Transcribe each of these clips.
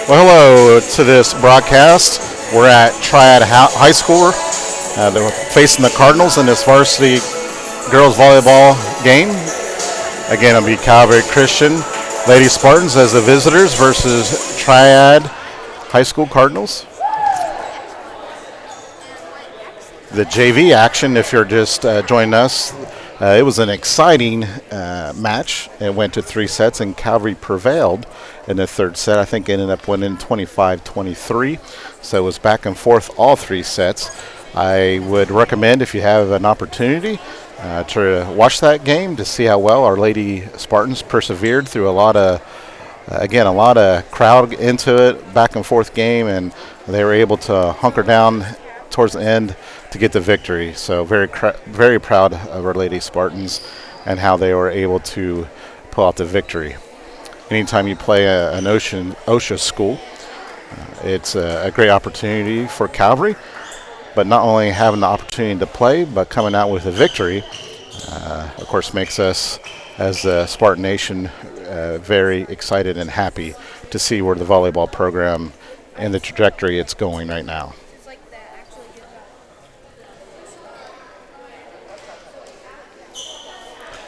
Well, hello to this broadcast. We're at Triad High School. They're facing the Cardinals in this varsity girls volleyball game. Again, it'll be Calvary Christian Lady Spartans as the visitors versus Triad High School Cardinals. The JV action, if you're just joining us, it was an exciting match. It went to 3 sets, and Calvary prevailed in the third set. I think it ended up winning 25-23. So it was back and forth all 3 sets. I would recommend, if you have an opportunity, to watch that game to see how well our Lady Spartans persevered through a lot of crowd into it, back and forth game, and they were able to hunker down towards the end to get the victory. So very proud of our Lady Spartans and how they were able to pull out the victory. Anytime you play an OSHA school, it's a great opportunity for Calvary, but not only having the opportunity to play, but coming out with a victory, of course, makes us as a Spartan Nation very excited and happy to see where the volleyball program and the trajectory it's going right now.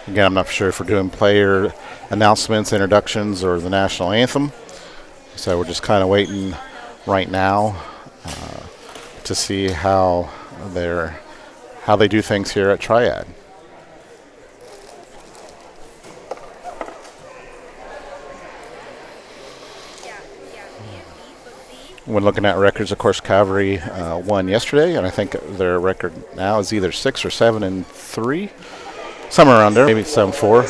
Again, I'm not sure if we're doing player announcements, introductions, or the national anthem. So we're just kind of waiting right now to see how they do things here at Triad. When looking at records, of course, Calvary won yesterday, and I think their record now is either 6 or 7-3. Somewhere around there, maybe 7-4.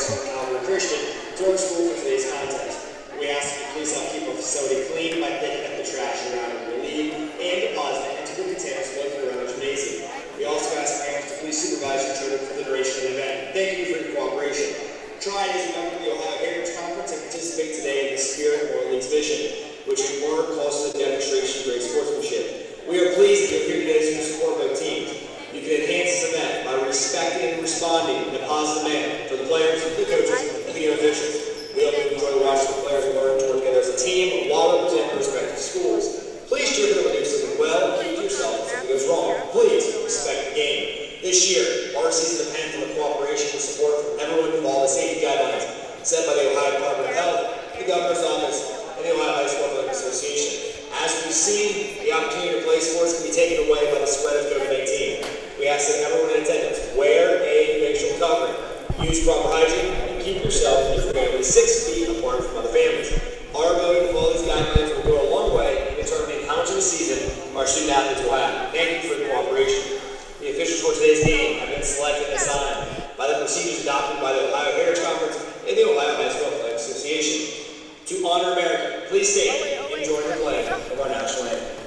Christian, to our school for today's contest. We ask that you please help keep our facility clean by picking up the trash around your league and depositing it into the containers located around the gymnasium. We also ask parents to please supervise your children for the duration of the event. Thank you for your cooperation. Triad is a member of the Ohio Heritage Conference and participate today in the Spirit of Orleans Vision, which in order calls to the demonstration of great sportsmanship. We are pleased that you're here today to support both teams. You can enhance this event by respecting and responding in a positive manner for the players, the coaches, and the officials. We hope you enjoy watching the players learn to work together as a team while representing their respective schools. Please cheer for them when they're doing well and keep to yourself if something goes wrong. Please respect the game. This year, our season depends on the cooperation and support from everyone involved in safety guidelines set by the Ohio Department of Health, the Governor's Office, and the Ohio High School Athletic Association. As we've seen, the opportunity to play sports can be taken away by the spread of COVID-19. We ask that everyone in attendance wear a facial covering, use proper hygiene, and keep yourself and your family 6 feet apart from other families. Our ability to follow these guidelines will go a long way in determining how much of the season our student athletes will have. Thank you for your cooperation. The officials for today's game have been selected and assigned by the procedures adopted by the Ohio Heritage Conference and the Ohio High School Athletic Association. To honor America, please stand and join the pledge of our national anthem.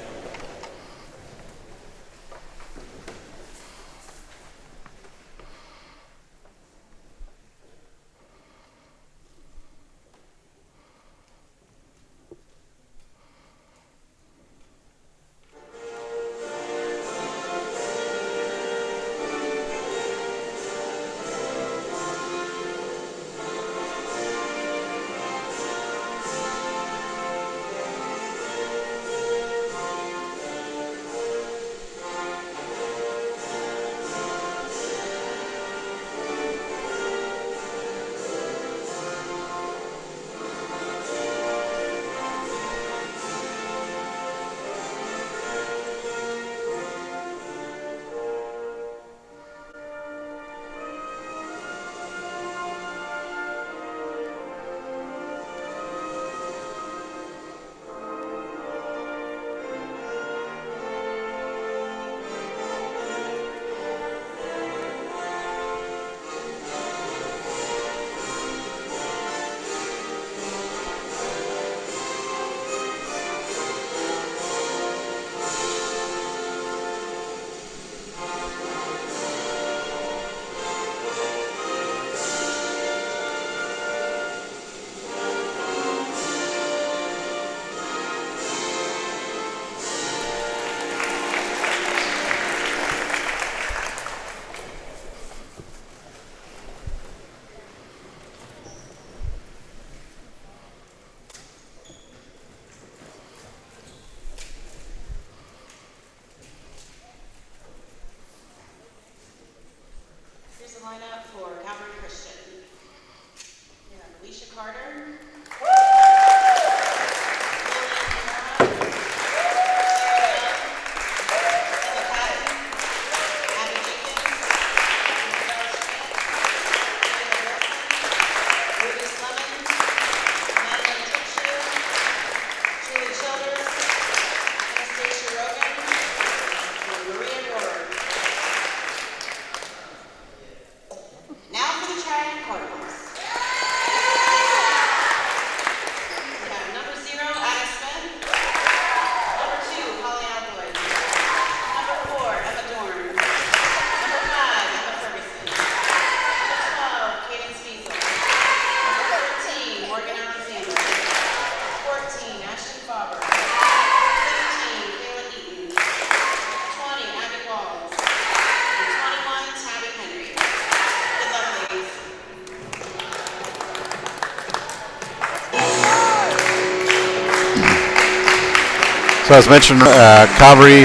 So as mentioned, Calvary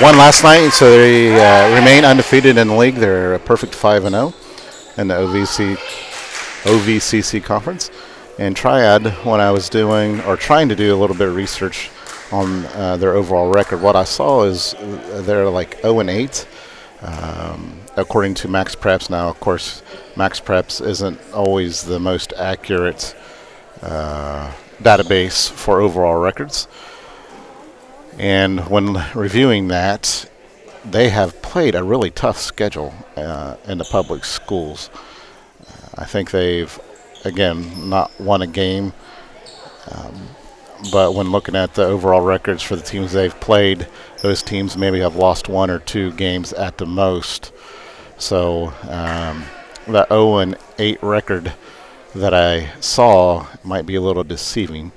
won last night, so they remain undefeated in the league. They're a perfect 5-0 in the OVCC conference. And Triad, when I was doing or trying to do a little bit of research on their overall record, what I saw is they're like 0-8, according to Max Preps. Now, of course, Max Preps isn't always the most accurate database for overall records. And when reviewing that, they have played a really tough schedule in the public schools. I think they've, again, not won a game, but when looking at the overall records for the teams they've played, those teams maybe have lost 1 or 2 games at the most. So that 0-8 record that I saw might be a little deceiving.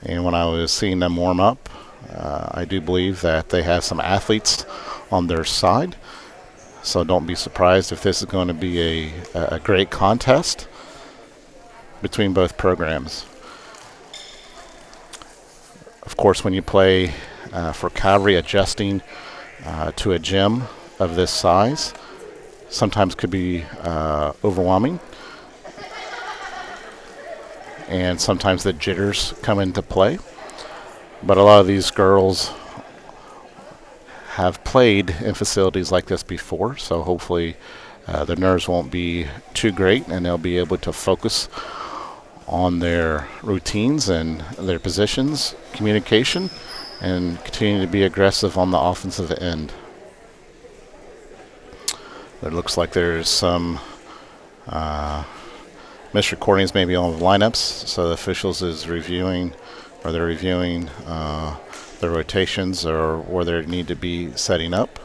And when I was seeing them warm up, I do believe that they have some athletes on their side. So don't be surprised if this is going to be a great contest between both programs. Of course, when you play for Calvary, adjusting to a gym of this size sometimes could be overwhelming. And sometimes the jitters come into play. But a lot of these girls have played in facilities like this before, so hopefully the nerves won't be too great and they'll be able to focus on their routines and their positions, communication, and continue to be aggressive on the offensive end. It looks like there's some misrecordings maybe on the lineups, so the officials is reviewing, or they're reviewing the rotations or where they need to be setting up.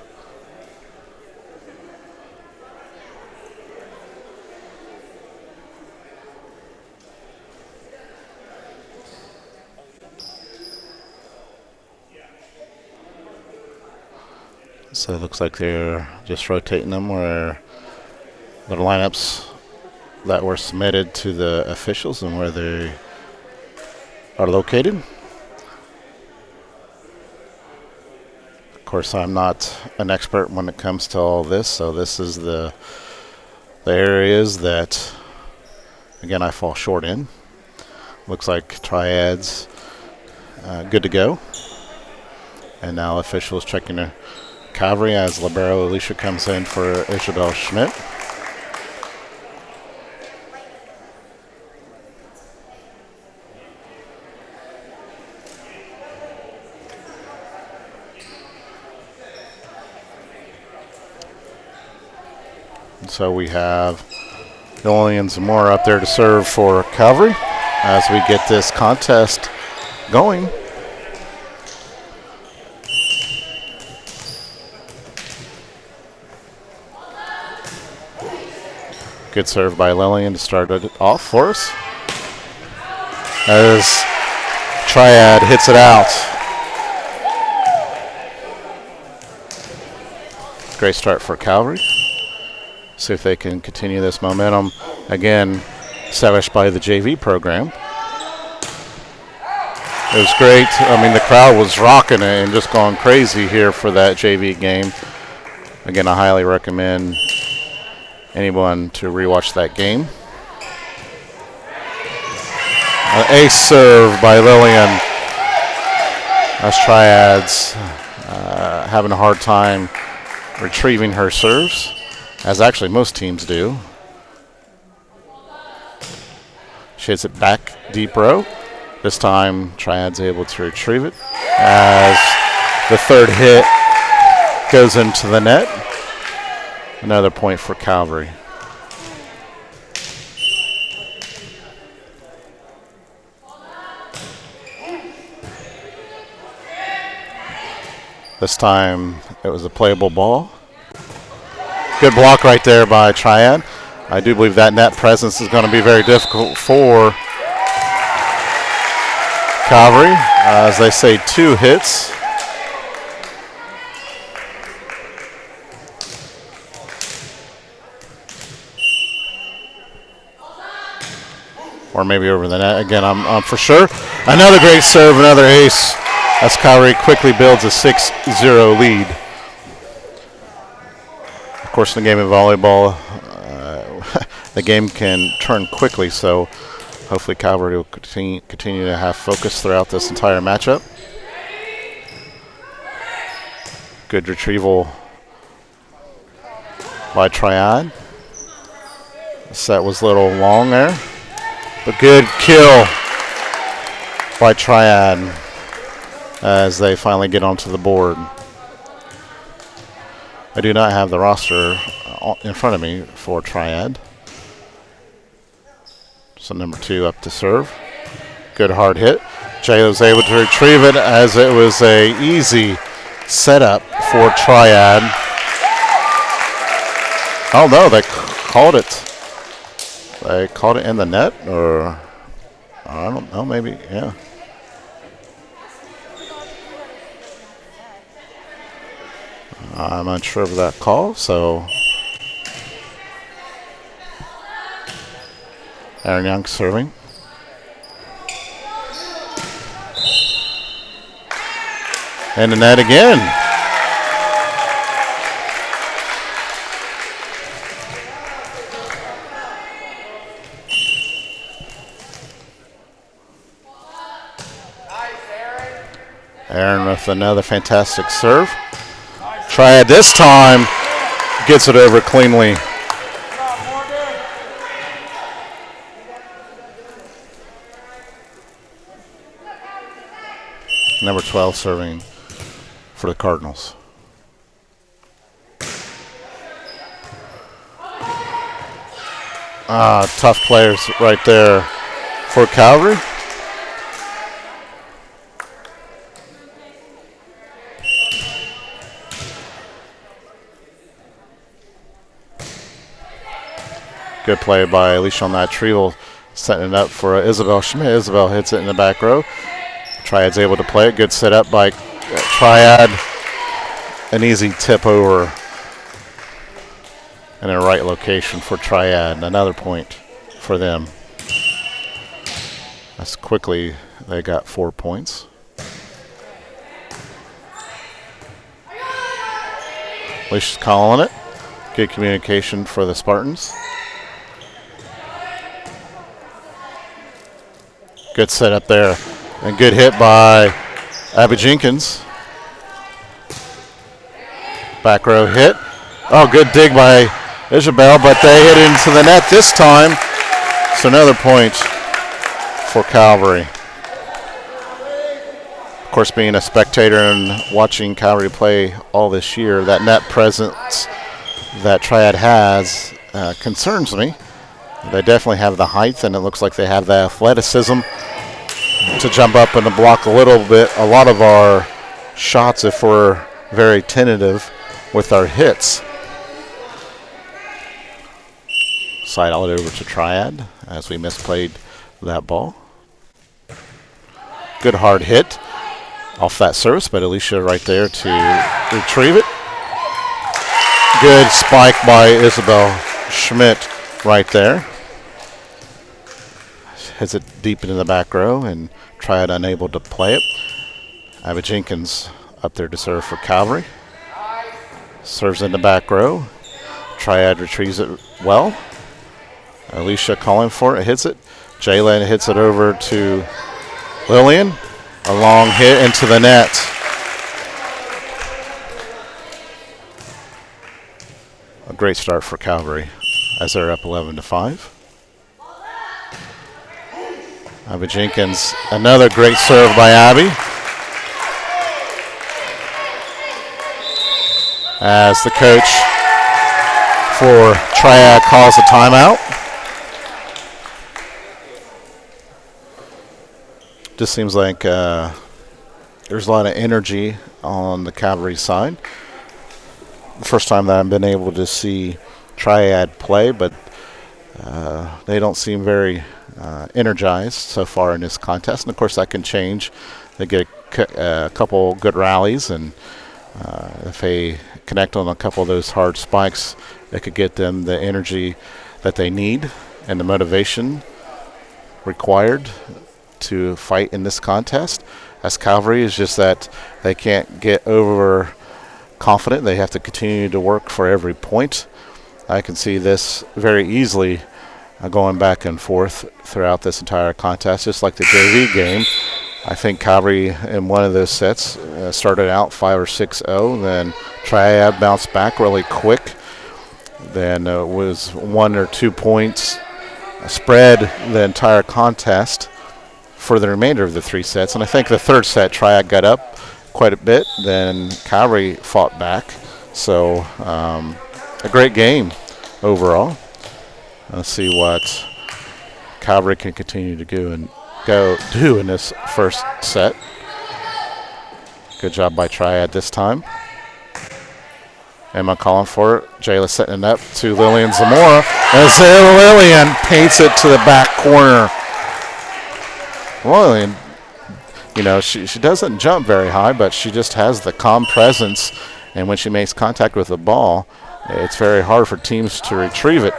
So it looks like they're just rotating them where the lineups that were submitted to the officials and where they are located. Of course, I'm not an expert when it comes to all this, so this is the areas that, again, I fall short in. Looks like Triad's good to go. And now officials checking their Calvary as libero Alicia comes in for Isabel Schmidt. So we have Lily and Zamora up there to serve for Calvary as we get this contest going. Good serve by Lillian to start it off for us. As Triad hits it out. Great start for Calvary. See if they can continue this momentum. Again, established by the JV program. It was great. I mean, the crowd was rocking and just going crazy here for that JV game. Again, I highly recommend anyone to rewatch that game. An ace serve by Lillian. As Triad's having a hard time retrieving her serves, as actually most teams do. She hits it back deep row. This time Triad's able to retrieve it as the third hit goes into the net. Another point for Calvary. This time it was a playable ball. Good block right there by Triad. I do believe that net presence is going to be very difficult for Calvary. As they say, 2 hits. Or maybe over the net. Again, I'm for sure. Another great serve, another ace as Cavalry quickly builds a 6-0 lead. Of course, in the game of volleyball, the game can turn quickly, so hopefully Cavalry will continue to have focus throughout this entire matchup. Good retrieval by Triad. The set was a little long there, but good kill by Triad as they finally get onto the board. I do not have the roster in front of me for Triad. So number 2 up to serve. Good hard hit. Jay was able to retrieve it as it was a easy setup for Triad. Oh no, they called it. They called it in the net, or I don't know, maybe, yeah. I'm unsure of that call, so Aaron Young serving. And the net again. Aaron with another fantastic serve. Triad this time gets it over cleanly. Number 12 serving for the Cardinals. Tough players right there for Cavalry. Good play by Alicia on that retrieval, setting it up for Isabel Schmidt. Isabel hits it in the back row. Triad's able to play it. Good set up by Triad. An easy tip over in the right location for Triad. Another point for them. That's quickly they got 4 points. Alicia's calling it. Good communication for the Spartans. Good setup there. And good hit by Abby Jenkins. Back row hit. Oh, good dig by Isabel, but they hit into the net this time. So another point for Cavalry. Of course, being a spectator and watching Cavalry play all this year, that net presence that Triad has concerns me. They definitely have the height, and it looks like they have the athleticism to jump up and to block a lot of our shots if we're very tentative with our hits. Side out over to Triad as we misplayed that ball. Good hard hit off that service, but Alicia right there to retrieve it. Good spike by Isabel Schmidt right there. Hits it deep into the back row, and Triad unable to play it. Abby Jenkins up there to serve for Cavalry. Serves in the back row. Triad retrieves it well. Alicia calling for it, hits it. Jaylen hits it over to Lillian. A long hit into the net. A great start for Cavalry as they're up 11-5. Abby Jenkins, another great serve by Abby. As the coach for Triad calls a timeout. Just seems like there's a lot of energy on the Cavalry side. The first time that I've been able to see Triad play, but they don't seem very energized so far in this contest. And of course that can change. They get a couple good rallies, and if they connect on a couple of those hard spikes, it could get them the energy that they need and the motivation required to fight in this contest. as Calvary. It's just that they can't get over confident. They have to continue to work for every point. I can see this very easily going back and forth throughout this entire contest, just like the JV game. I think Calvary in one of those sets started out 5 or 6-0, then Triad bounced back really quick. Then it was 1 or 2 points spread the entire contest for the remainder of the 3 sets. And I think the third set, Triad got up quite a bit. Then Calvary fought back. So a great game overall. Let's see what Calvary can continue to do in this first set. Good job by Triad this time. Emma calling for it. Jayla setting it up to Lillian Zamora. As Lillian paints it to the back corner. Lillian, she doesn't jump very high, but she just has the calm presence. And when she makes contact with the ball, it's very hard for teams to retrieve it.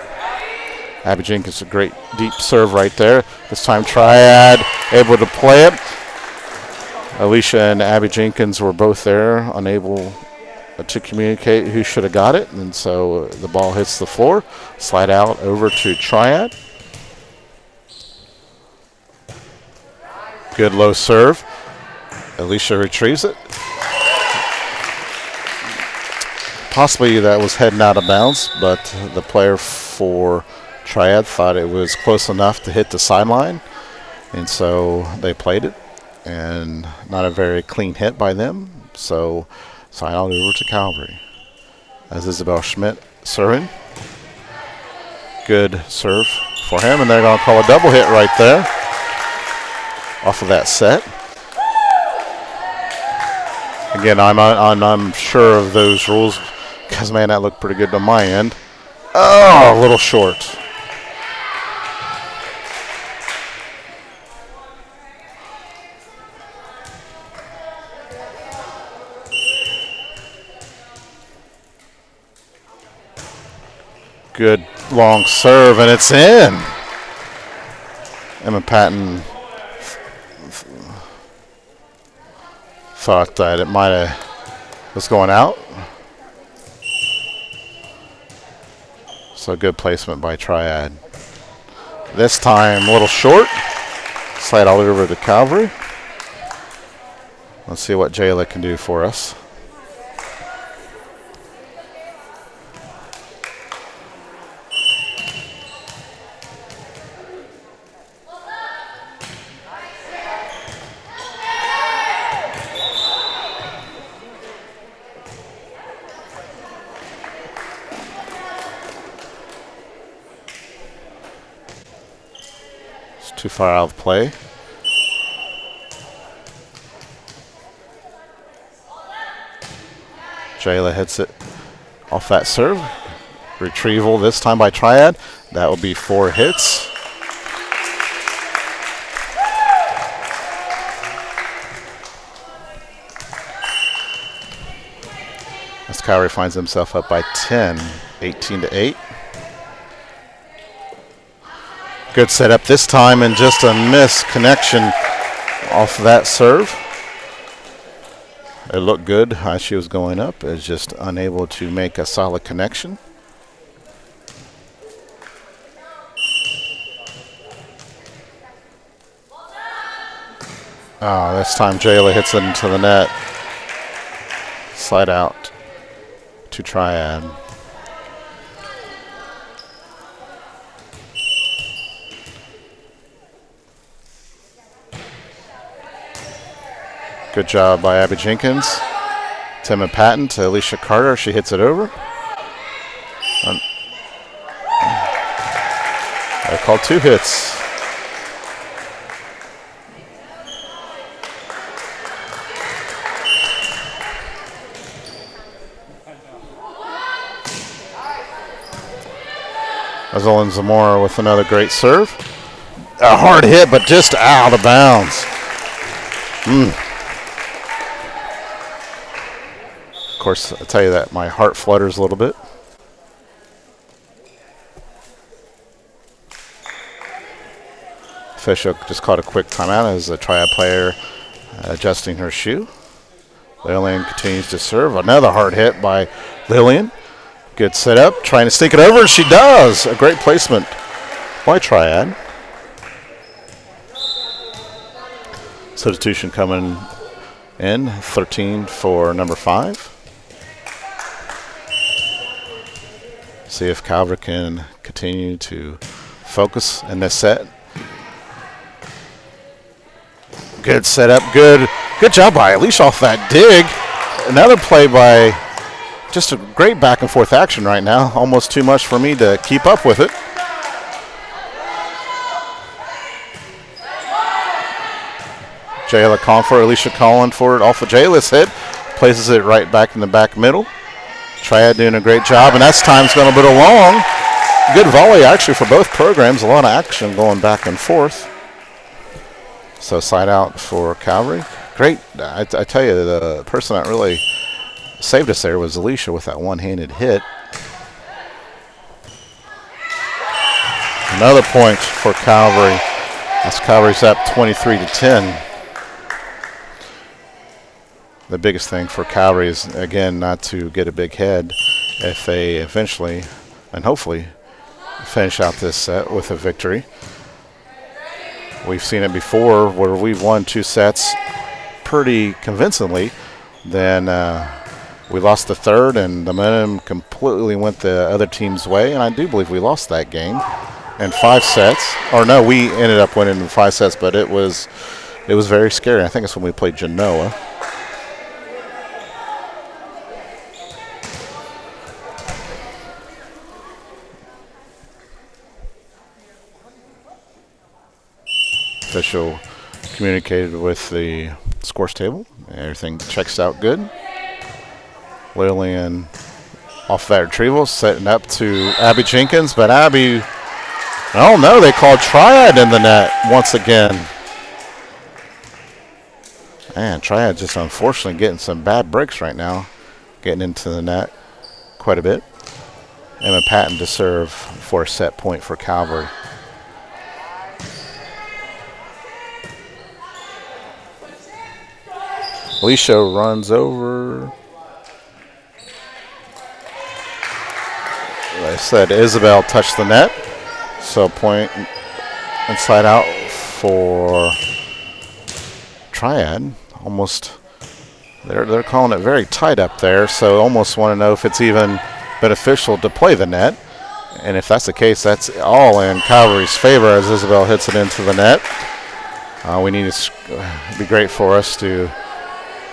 Abby Jenkins, a great deep serve right there. This time Triad able to play it. Alicia and Abby Jenkins were both there, unable to communicate who should have got it. And so the ball hits the floor. Slide out over to Triad. Good low serve. Alicia retrieves it. Possibly that was heading out of bounds, but the player for Triad thought it was close enough to hit the sideline, and so they played it, and not a very clean hit by them. So side out over to Calvary. As Isabel Schmidt serving. Good serve for him, and they're going to call a double hit right there off of that set. Again, I'm sure of those rules because, man, that looked pretty good on my end. Oh, a little short. Good long serve, and it's in. Emma Patton thought that it might have was going out. So good placement by Triad. This time a little short. Slide all over to Calvary. Let's see what Jayla can do for us. Too far out of play. Jayla hits it off that serve. Retrieval this time by Triad. That will be 4 hits. As Calvary finds himself up by 10, 18-8. Good setup this time, and just a missed connection off that serve. It looked good as she was going up. It's just unable to make a solid connection. This time Jayla hits it into the net. Slide out to Triad. Good job by Abby Jenkins. Emma Patton to Alicia Carter. She hits it over. I called 2 hits. Azolin Zamora with another great serve. A hard hit, but just out of bounds. Of course, I'll tell you that my heart flutters a little bit. Official just called a quick timeout as the Triad player adjusting her shoe. Lillian continues to serve. Another hard hit by Lillian. Good setup, trying to sneak it over, and she does. A great placement by Triad. Substitution coming in, 13 for number 5. See if Calvert can continue to focus in this set. Good setup, good job by Alicia off that dig. Another play by, just a great back and forth action right now. Almost too much for me to keep up with it. Jayla calling for it, Alicia calling for it off of Jayla's hit. Places it right back in the back middle. Triad doing a great job, and that's time's going a bit long. Good volley actually for both programs. A lot of action going back and forth. So side out for Calvary. Great. I tell you, the person that really saved us there was Alicia with that one-handed hit. Another point for Calvary. As Calvary's up 23-10. The biggest thing for Calvary is, again, not to get a big head if they eventually and hopefully finish out this set with a victory. We've seen it before where we've won 2 sets pretty convincingly. Then we lost the third, and the momentum completely went the other team's way, and I do believe we lost that game in 5 sets. Or no, we ended up winning in 5 sets, but it was very scary. I think it's when we played Genoa. Official communicated with the scores table. Everything checks out good. Lillian off that retrieval, setting up to Abby Jenkins, but Abby, oh no, they called Triad in the net once again. And Triad just unfortunately getting some bad breaks right now, getting into the net quite a bit. Emma Patton to serve for a set point for Calvary. Alicia runs over. Like I said, Isabel touched the net. So point inside out for Triad. Almost, they're calling it very tight up there. So almost want to know if it's even beneficial to play the net. And if that's the case, that's all in Calvary's favor as Isabel hits it into the net. We need to, it'd be great for us to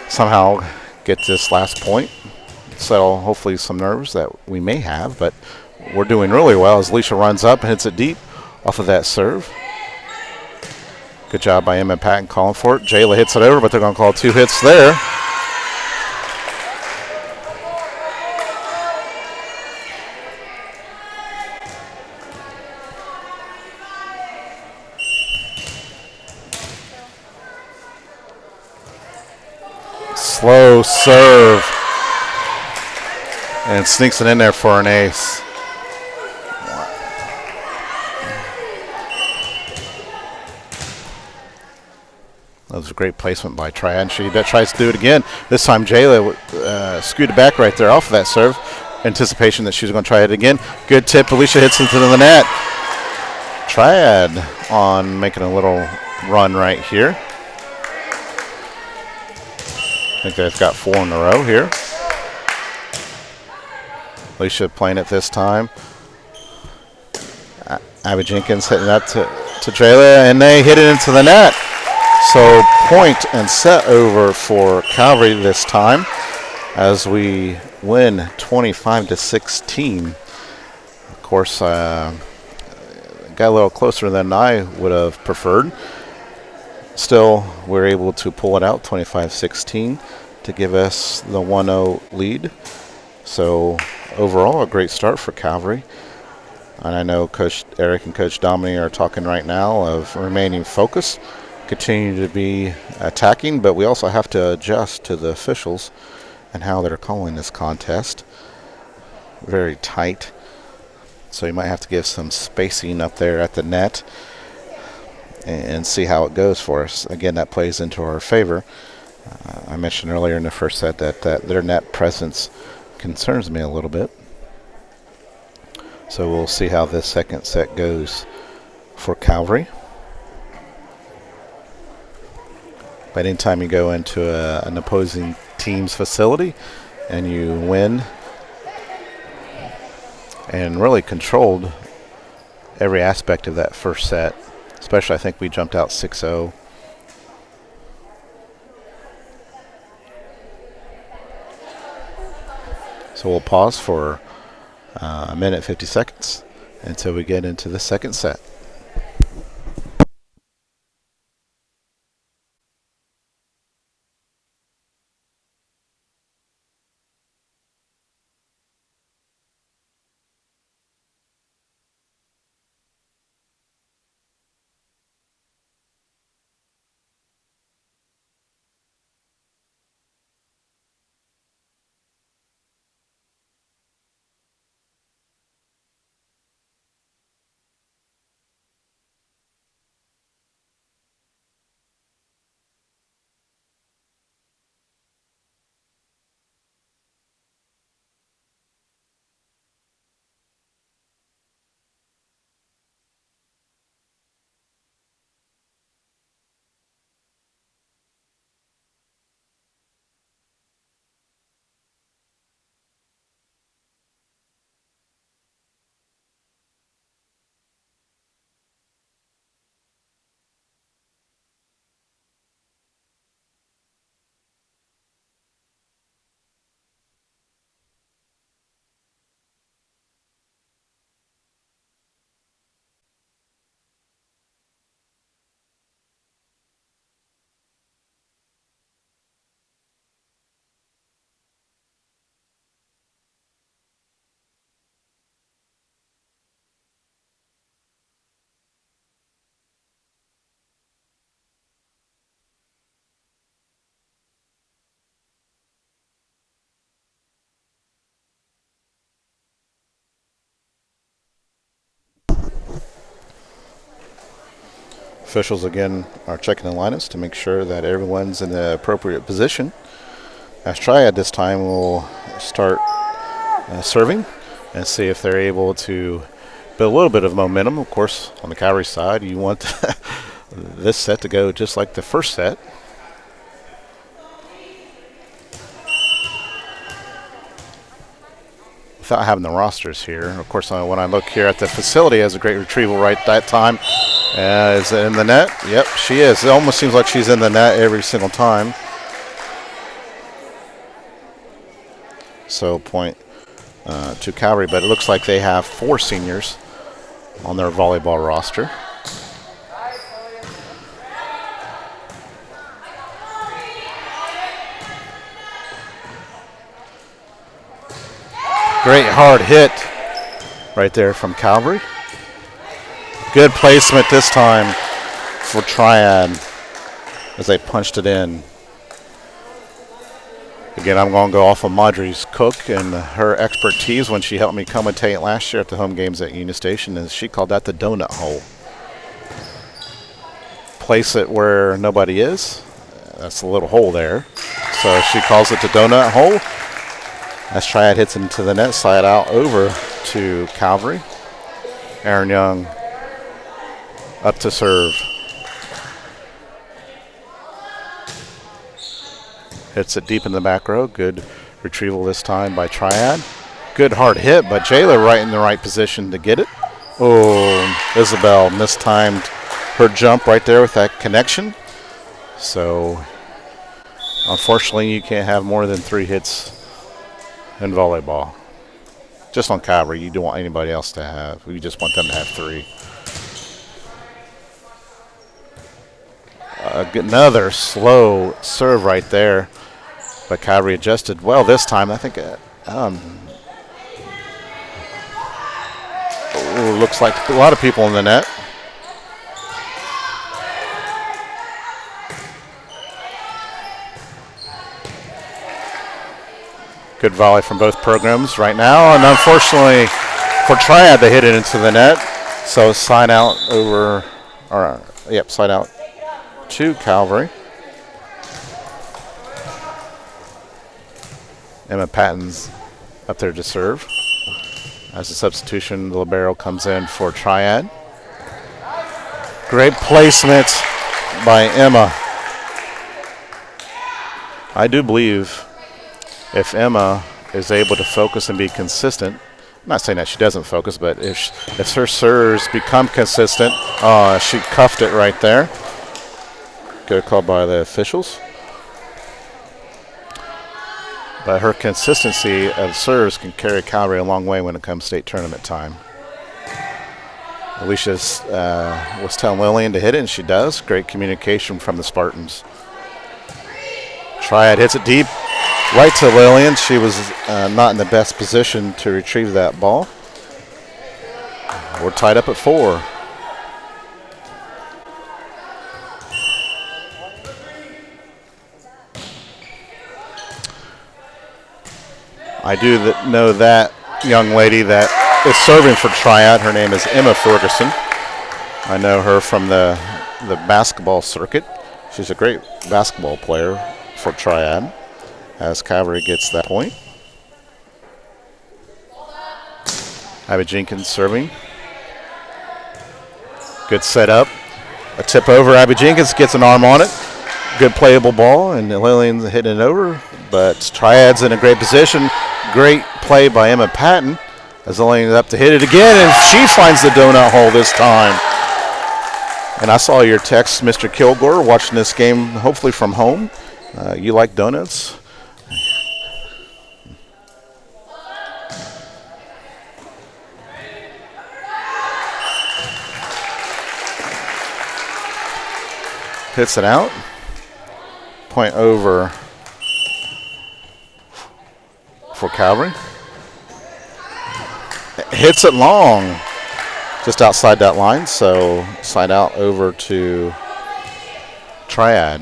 somehow get this last point, settle hopefully some nerves that we may have, but we're doing really well as Alicia runs up and hits it deep off of that serve. Good job by Emma Patton calling for it. Jayla hits it over, but they're going to call 2 hits there. Slow serve. And sneaks it in there for an ace. That was a great placement by Triad. She tries to do it again. This time Jayla scooted back right there off of that serve. Anticipation that she was going to try it again. Good tip. Alicia hits into the net. Triad on making a little run right here. I think they've got 4 in a row here. Alicia playing it this time. Abby Jenkins hitting up to Jayla, and they hit it into the net. So point and set over for Calvary this time as we win 25-16. Of course, got a little closer than I would have preferred. Still, we're able to pull it out 25-16 to give us the 1-0 lead. So overall, a great start for Calvary. And I know Coach Eric and Coach Dominique are talking right now of remaining focused, continue to be attacking, but we also have to adjust to the officials and how they're calling this contest. Very tight. So you might have to give some spacing up there at the net. and see how it goes for us. Again, that plays into our favor. I mentioned earlier in the first set that their net presence concerns me a little bit. So we'll see how this second set goes for Calvary. But anytime you go into an opposing team's facility and you win and really controlled every aspect of that first set, especially I think we jumped out 6-0. So we'll pause for a minute 50 seconds until we get into the second set. Officials again are checking the lineups to make sure that everyone's in the appropriate position. As Triad this time will start serving and see if they're able to build a little bit of momentum. Of course, on the Calvary side, you want this set to go just like the first set. Without having the rosters here. Of course, when I look here at the facility, has a great retrieval right that time. Is it in the net? Yep, she is. It almost seems like she's in the net every single time. So point to Calvary, but it looks like they have 4 seniors on their volleyball roster. Great hard hit right there from Calvary. Good placement this time for Triad as they punched it in. Again, I'm going to go off of Madri's Cook and her expertise when she helped me commentate last year at the home games at Union Station, and she called that the donut hole. Place it where nobody is. That's a little hole there. So she calls it the donut hole. As Triad hits into the net, slide out over to Calvary. Aaron Young up to serve. Hits it deep in the back row. Good retrieval this time by Triad. Good hard hit, but Jayla right in the right position to get it. Oh, Isabel mistimed her jump right there with that connection. So, unfortunately, you can't have more than 3 hits in volleyball. Just on Calvary, you don't want anybody else to have. You just want them to have 3. Another slow serve right there, but Calvary adjusted well this time. I think looks like a lot of people in the net. Good volley from both programs right now, and unfortunately for Triad, they hit it into the net. So sign out over, or Yep, side out to Calvary. Emma Patton's up there to serve. As a substitution, the libero comes in for Triad. Great placement by Emma. I do believe if Emma is able to focus and be consistent, I'm not saying that she doesn't focus, but if her serves become consistent, she cuffed it right there. Good call by the officials. But her consistency of serves can carry Calvary a long way when it comes state tournament time. Alicia was telling Lillian to hit it, and she does. Great communication from the Spartans. Triad hits it deep, right to Lillian. She was not in the best position to retrieve that ball. We're tied up at 4. I do know that young lady that is serving for Triad. Her name is Emma Ferguson. I know her from the basketball circuit. She's a great basketball player for Triad as Calvary gets that point. Abby Jenkins serving. Good setup. A tip over. Abby Jenkins gets an arm on it. Good playable ball, and Lillian's hitting it over. But Triad's in a great position. Great play by Emma Patton as Lillian's up to hit it again, and she finds the donut hole this time. And I saw your text, Mr. Kilgore, watching this game, hopefully from home. You like donuts? Hits it out. Point over for Calvary. Hits it long, just outside that line, so side out over to Triad.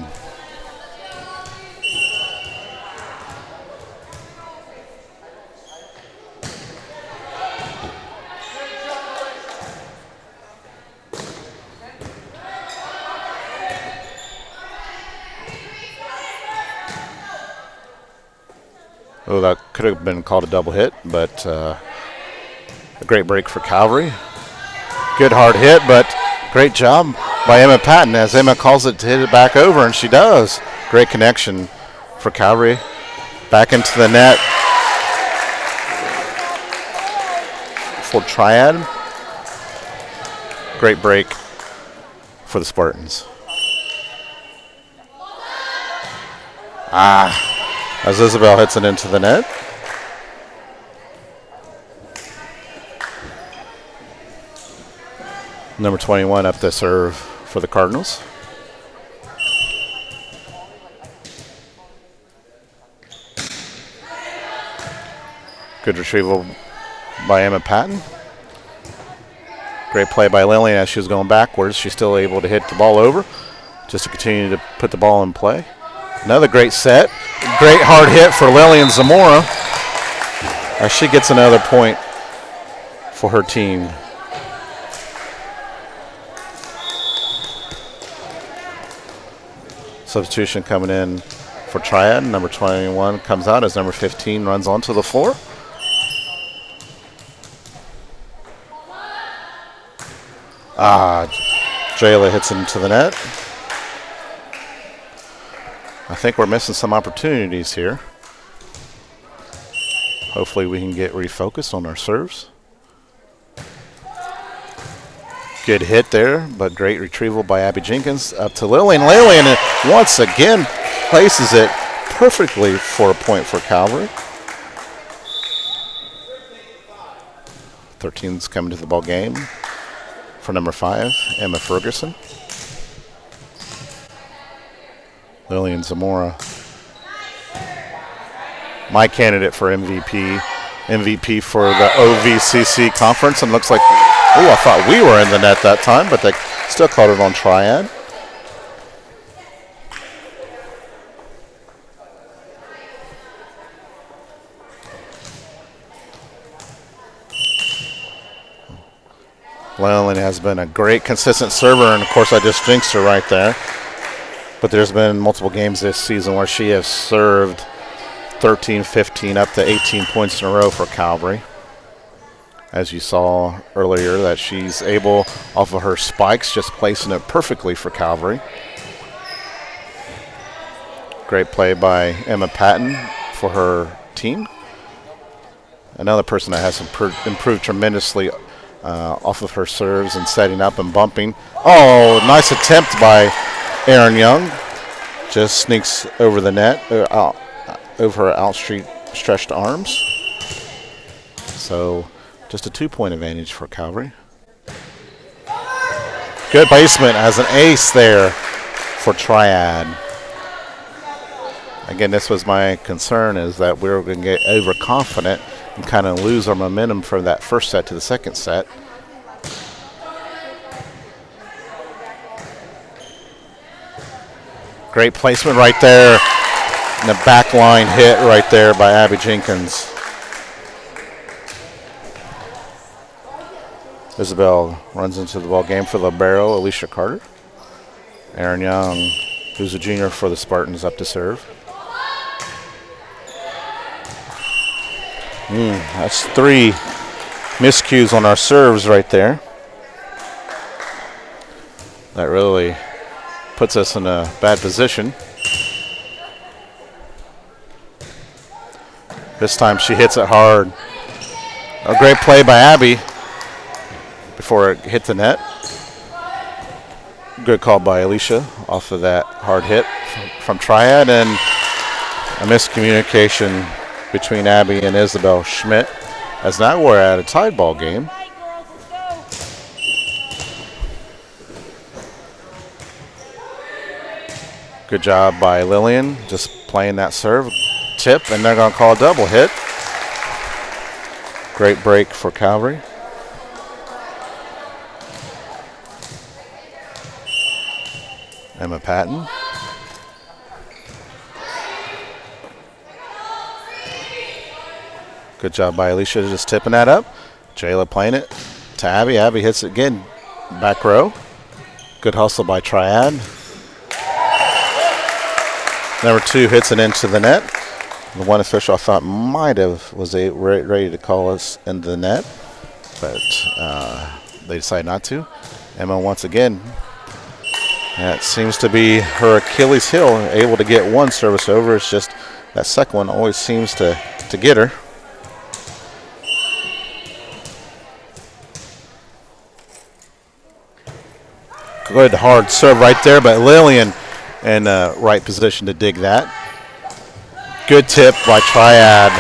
Oh, that could have been called a double hit, but a great break for Calvary. Good hard hit, but great job by Emma Patton as Emma calls it to hit it back over, and she does. Great connection for Calvary. Back into the net for Triad. Great break for the Spartans. As Isabel hits it into the net. Number 21 up to serve for the Cardinals. Good retrieval by Emma Patton. Great play by Lillian as she was going backwards. She's still able to hit the ball over just to continue to put the ball in play. Another great set. Great hard hit for Lillian Zamora as she gets another point for her team. Substitution coming in for Triad. Number 21 comes out as number 15 runs onto the floor. Jayla hits it into the net. I think we're missing some opportunities here. Hopefully we can get refocused on our serves. Good hit there, but great retrieval by Abby Jenkins. Up to Lillian. Lillian once again places it perfectly for a point for Calvary. 13's coming to the ball game for number 5, Emma Ferguson. Lillian Zamora, my candidate for MVP for the OVCC conference, and looks like, I thought we were in the net that time, but they still called it on Triad. Lillian has been a great consistent server, and of course I just jinxed her right there. But there's been multiple games this season where she has served 13, 15, up to 18 points in a row for Calvary. As you saw earlier, that she's able, off of her spikes, just placing it perfectly for Calvary. Great play by Emma Patton for her team. Another person that has improved tremendously off of her serves and setting up and bumping. Oh, nice attempt by Aaron Young. Just sneaks over the net, over her outstretched arms. So just a 2-point advantage for Calvary. Good placement as an ace there for Triad. Again, this was my concern, is that we were going to get overconfident and kind of lose our momentum from that first set to the second set. Great placement right there. And the back line hit right there by Abby Jenkins. Isabel runs into the ball game for libero Alicia Carter. Aaron Young, who's a junior for the Spartans, up to serve. That's 3 miscues on our serves right there. That really puts us in a bad position. This time she hits it hard. A great play by Abby before it hit the net. Good call by Alicia off of that hard hit from Triad, and a miscommunication between Abby and Isabel Schmidt, as now we're at a tied ball game. Good job by Lillian, just playing that serve. Tip, and they're going to call a double hit. Great break for Calvary. Emma Patton. Good job by Alicia, just tipping that up. Jayla playing it to Abby. Abby hits it again. Back row. Good hustle by Triad. Number 2 hits it into the net. The one official I thought might have was ready to call us into the net, but they decided not to. Emma once again. That seems to be her Achilles heel, able to get one service over. It's just that second one always seems to get her. Good hard serve right there, but Lillian in right position to dig that. Good tip by Triad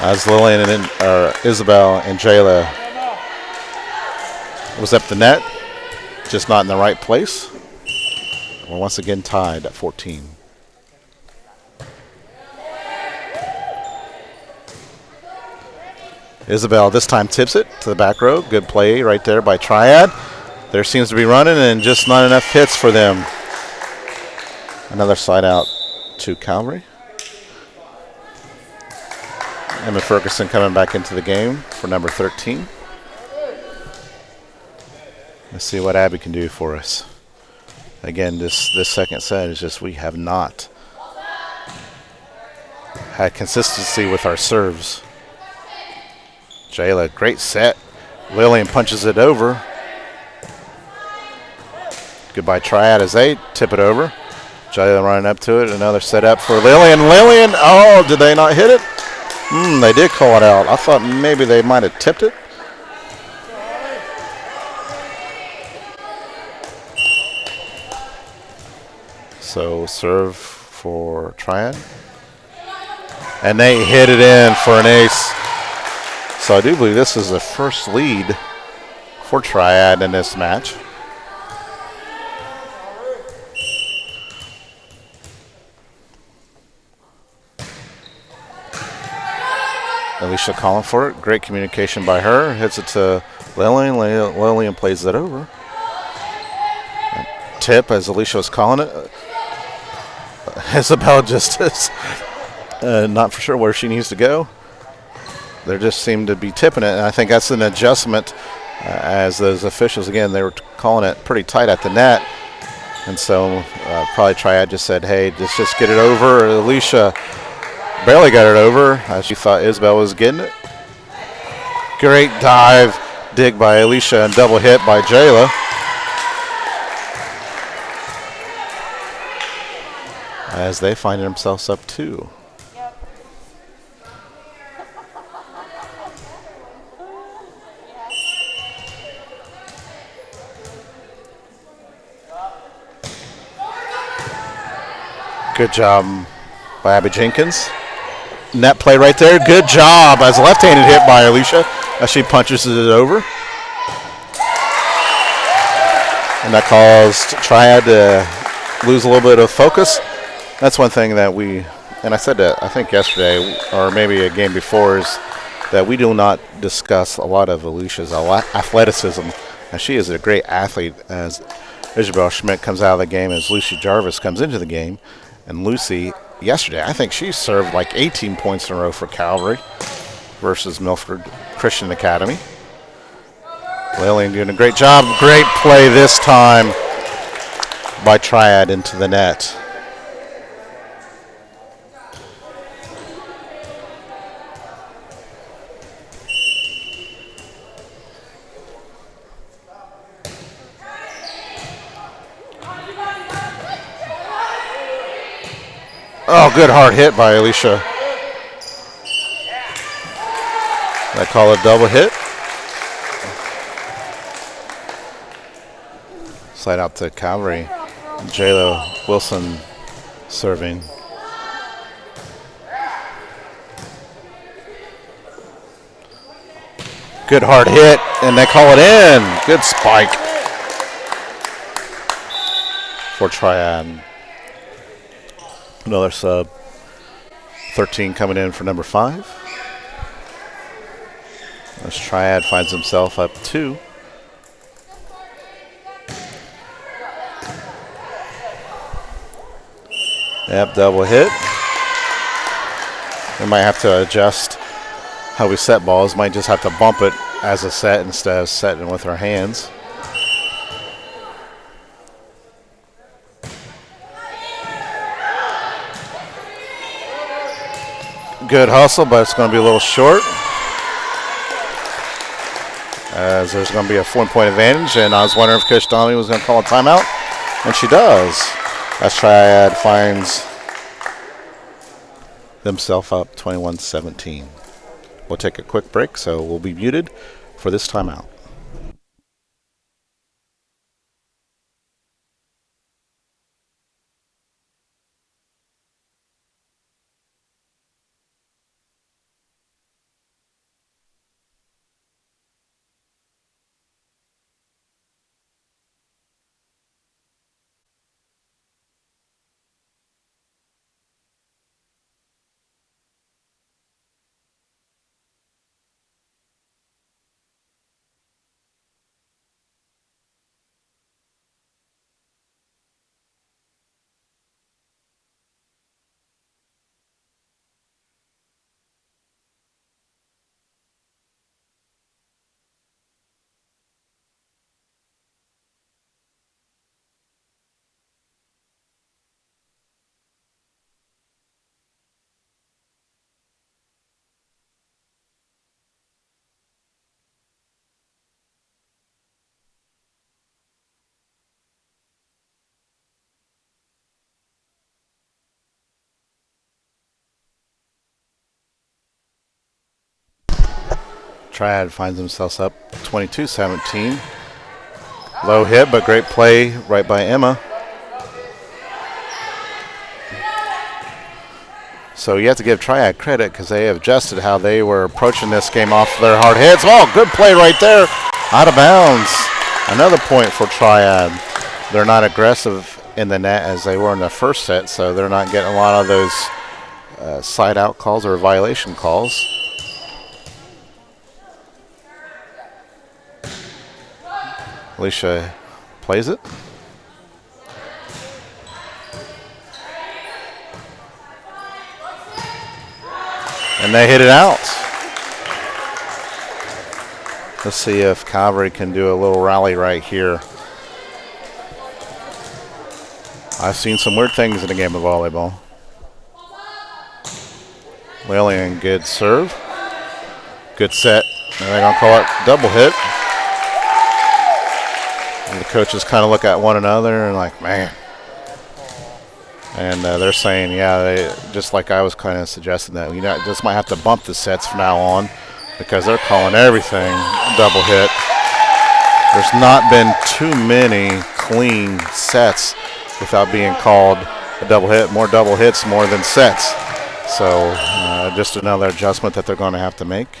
as Lillian and Isabel and Jayla was up the net, just not in the right place. We're once again tied at 14. Isabel this time tips it to the back row. Good play right there by Triad. There seems to be running and just not enough hits for them. Another side out to Calvary. Emma Ferguson coming back into the game for number 13. Let's see what Abby can do for us. Again, this second set is just we have not had consistency with our serves. Jayla, great set. Lillian punches it over. Goodbye Triad as they tip it over. Jayla running up to it. Another set up for Lillian. Lillian, oh, did they not hit it? They did call it out. I thought maybe they might have tipped it. So serve for Triad. And they hit it in for an ace. So I do believe this is the first lead for Triad in this match. Alicia calling for it. Great communication by her. Hits it to Lillian. Lillian plays it over. Tip as Alicia was calling it. Isabel just is not for sure where she needs to go. They just seem to be tipping it, and I think that's an adjustment as those officials, again, they were calling it pretty tight at the net. And so probably Triad just said, hey, just get it over. Alicia barely got it over as she thought Isabel was getting it. Great dive, dig by Alicia, and double hit by Jayla. As they find themselves up 2. Good job by Abby Jenkins. Net play right there. Good job as a left-handed hit by Alicia as she punches it over. And that caused Triad to lose a little bit of focus. That's one thing that and I said that I think yesterday or maybe a game before, is that we do not discuss a lot of Alicia's athleticism. And she is a great athlete as Isabel Schmidt comes out of the game as Lucy Jarvis comes into the game. And Lucy, yesterday, I think she served like 18 points in a row for Calvary versus Milford Christian Academy. Lillian doing a great job. Great play this time by Triad into the net. Oh, good hard hit by Alicia. I call it double hit. Slide out to Calvary. Jayla Wilson serving. Good hard hit, and they call it in. Good spike for Triad. Another sub. 13 coming in for number 5. As Triad finds himself up 2. Yep, double hit. We might have to adjust how we set balls. Might just have to bump it as a set instead of setting with our hands. Good hustle, but it's going to be a little short. As there's going to be a 4-point advantage, and I was wondering if Coach Donnelly was going to call a timeout, and she does. As Triad finds themselves up 21-17. We'll take a quick break, so we'll be muted for this timeout. Triad finds themselves up 22-17. Low hit, but great play right by Emma. So you have to give Triad credit because they have adjusted how they were approaching this game off their hard hits. Oh, good play right there. Out of bounds. Another point for Triad. They're not aggressive in the net as they were in the first set, so they're not getting a lot of those side out calls or violation calls. Alicia plays it. And they hit it out. Let's see if Calvary can do a little rally right here. I've seen some weird things in the game of volleyball. Lillian, good serve. Good set. And they're going to call it double hit. And the coaches kind of look at one another and like, man. And they're saying, yeah, just like I was kind of suggesting that, just might have to bump the sets from now on because they're calling everything double hit. There's not been too many clean sets without being called a double hit. More double hits, more than sets. So just another adjustment that they're going to have to make.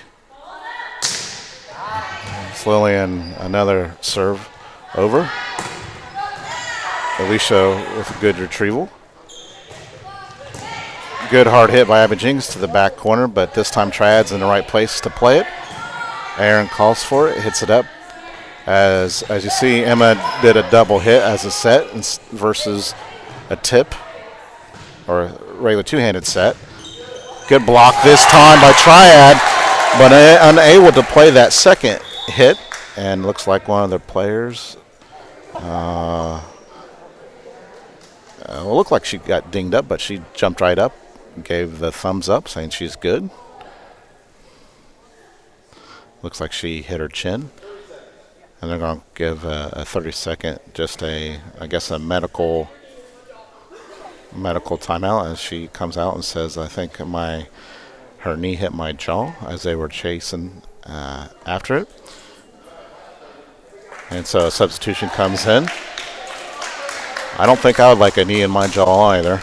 It's Lillian, another serve over. Alicia with a good retrieval. Good hard hit by Abby Jinks to the back corner, but this time Triad's in the right place to play it. Aaron calls for it, hits it up. As you see, Emma did a double hit as a set versus a tip or a regular two-handed set. Good block this time by Triad, but unable to play that second hit. And looks like one of the players looked like she got dinged up, but she jumped right up, gave the thumbs up, saying she's good. Looks like she hit her chin. And they're going to give a 30-second, just I guess a medical timeout as she comes out and says, I think her knee hit my jaw as they were chasing after it. And so a substitution comes in. I don't think I would like a knee in my jaw either.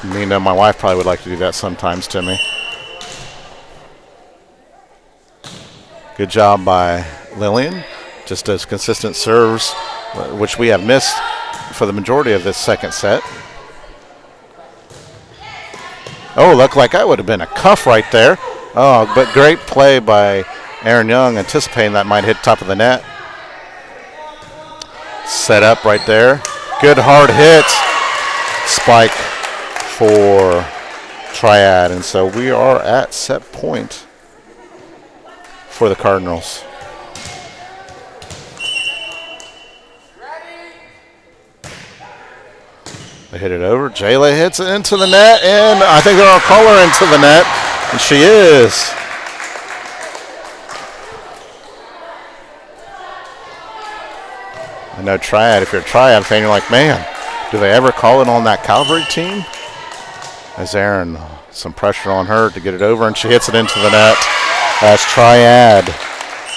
My wife probably would like to do that sometimes to me. Good job by Lillian. Just as consistent serves, which we have missed for the majority of this second set. Oh, looked like that would have been a cuff right there. Oh, but great play by Aaron Young, anticipating that might hit top of the net. Set up right there. Good hard hit. Spike for Triad. And so we are at set point for the Cardinals. They hit it over. Jayla hits it into the net, and I think they're going to call her into the net, and she is. I know Triad, if you're a Triad fan, you're like, man, do they ever call it on that Calvary team? As Aaron, some pressure on her to get it over, and she hits it into the net as Triad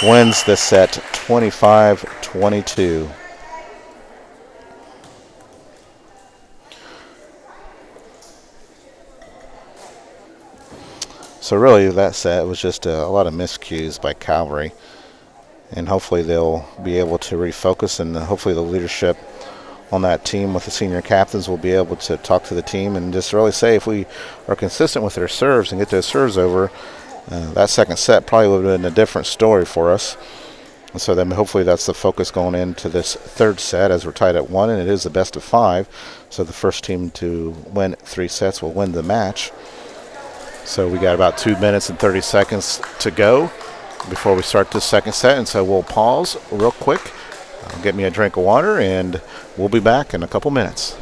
wins this set 25-22. So really that set was just a lot of miscues by Calvary. And hopefully they'll be able to refocus, and hopefully the leadership on that team with the senior captains will be able to talk to the team and just really say if we are consistent with their serves and get those serves over, that second set probably would have been a different story for us. And so then hopefully that's the focus going into this third set as we're tied at 1, and it is the best of 5. So the first team to win 3 sets will win the match. So we got about 2 minutes and 30 seconds to go before we start this second set. And so we'll pause real quick, get me a drink of water, and we'll be back in a couple minutes.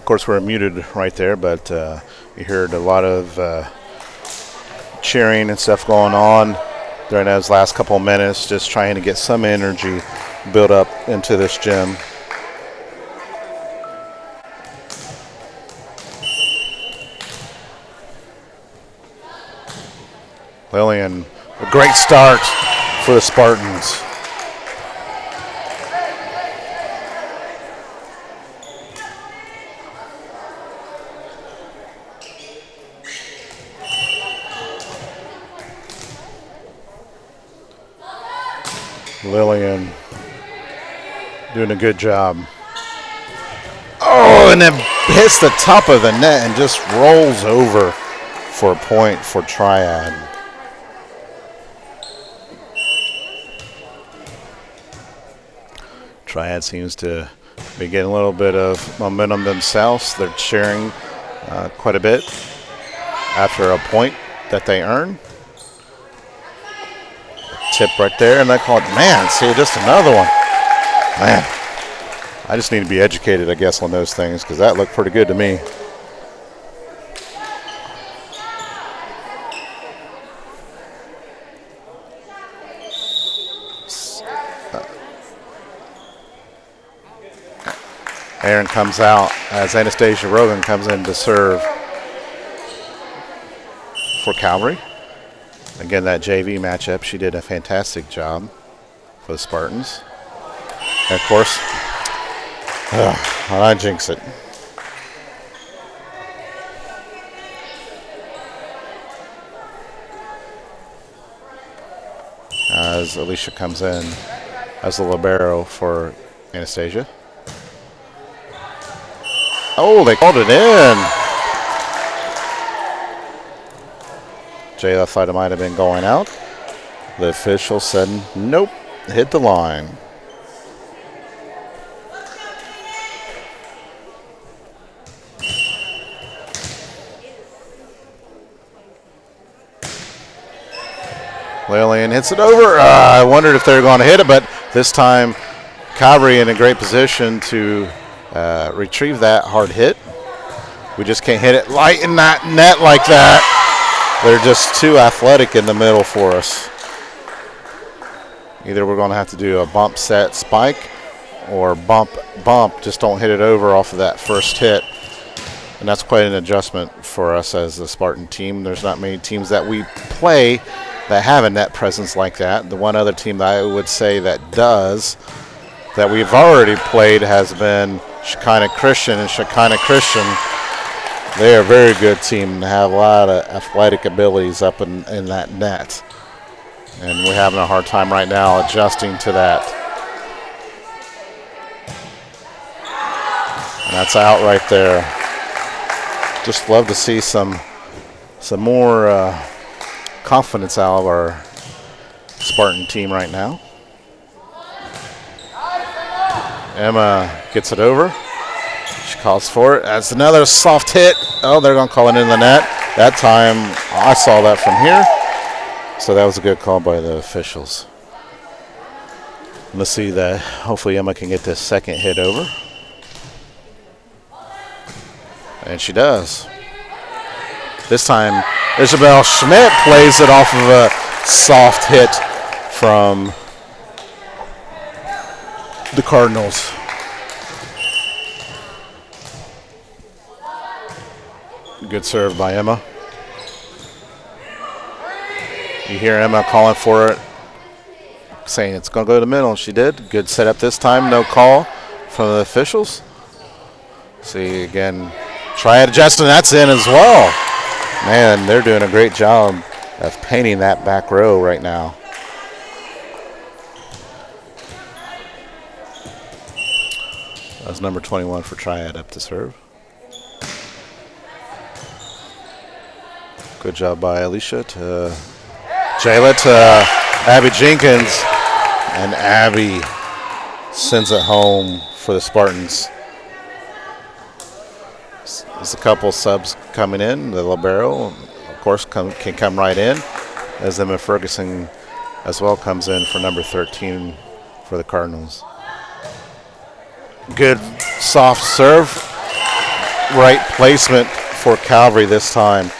course, we're muted right there, but you heard a lot of cheering and stuff going on during those last couple of minutes, just trying to get some energy built up into this gym. Lillian, a great start for the Spartans. Lillian doing a good job. Oh, and then hits the top of the net and just rolls over for a point for Triad. Triad seems to be getting a little bit of momentum themselves. They're cheering quite a bit after a point that they earn. Tip right there, and I call it, man, see, just another one. Man, I just need to be educated, I guess, on those things, because that looked pretty good to me. Aaron comes out as Anastasia Rogan comes in to serve for Calvary. Again, that JV matchup, she did a fantastic job for the Spartans. And of course, I jinx it. As Alicia comes in as the libero for Anastasia. Oh, they called it in. Jayla thought it might have been going out. The official said, nope, hit the line. Lillian hits it over. I wondered if they were going to hit it, but this time Calvary in a great position to retrieve that hard hit. We just can't hit it light in that net like that. They're just too athletic in the middle for us. Either we're going to have to do a bump set spike or bump, just don't hit it over off of that first hit. And that's quite an adjustment for us as a Spartan team. There's not many teams that we play that have a net presence like that. The one other team that I would say that does, that we've already played, has been Shekinah Christian. And Shekinah Christian, they are a very good team and have a lot of athletic abilities up in that net. And we're having a hard time right now adjusting to that. And that's out right there. Just love to see some more confidence out of our Spartan team right now. Emma gets it over. She calls for it. That's another soft hit. Oh, they're going to call it in the net. That time, I saw that from here. So that was a good call by the officials. Let's see that. Hopefully Emma can get this second hit over. And she does. This time, Isabel Schmidt plays it off of a soft hit from the Cardinals. Good serve by Emma. You hear Emma calling for it, saying it's going to go to the middle. She did. Good setup this time. No call from the officials. See, again, Triad adjusting. That's in as well. Man, they're doing a great job of painting that back row right now. That's number 21 for Triad up to serve. Good job by Alicia to Jayla to Abby Jenkins. And Abby sends it home for the Spartans. There's a couple subs coming in. The libero, of course, can come right in. As Emma Ferguson as well comes in for number 13 for the Cardinals. Good soft serve. right placement for Calvary this time.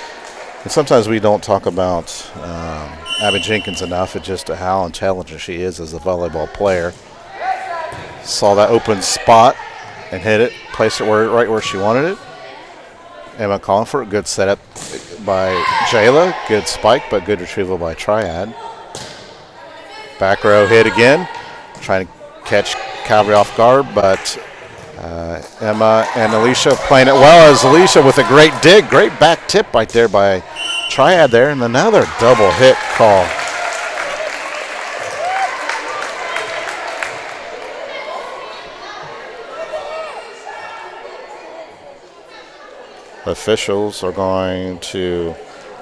And sometimes we don't talk about Abby Jenkins enough. It's just how intelligent she is as a volleyball player. Saw that open spot and hit it, placed it right where she wanted it. Emma calling for it. Good setup by Jayla. Good spike, but good retrieval by Triad. Back row hit again. Trying to catch Calvary off guard, but Emma and Alicia playing it well as Alicia with a great dig. Great back tip right there by Triad there, and another double hit call. Officials are going to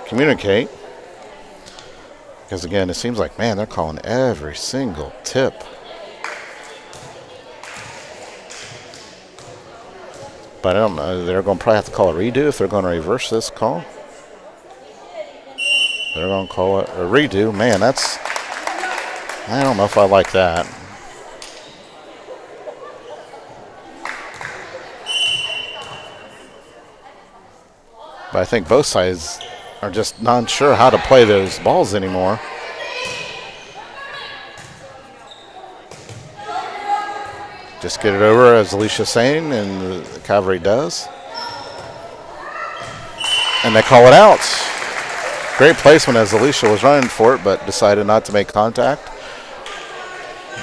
communicate because, again, it seems like, man, they're calling every single tip. But I don't know. They're going to probably have to call a redo if they're going to reverse this call. They're going to call it a redo. Man, I don't know if I like that. But I think both sides are just not sure how to play those balls anymore. Just get it over, as Alicia's saying, and Calvary does. And they call it out. Great placement as Alicia was running for it, but decided not to make contact.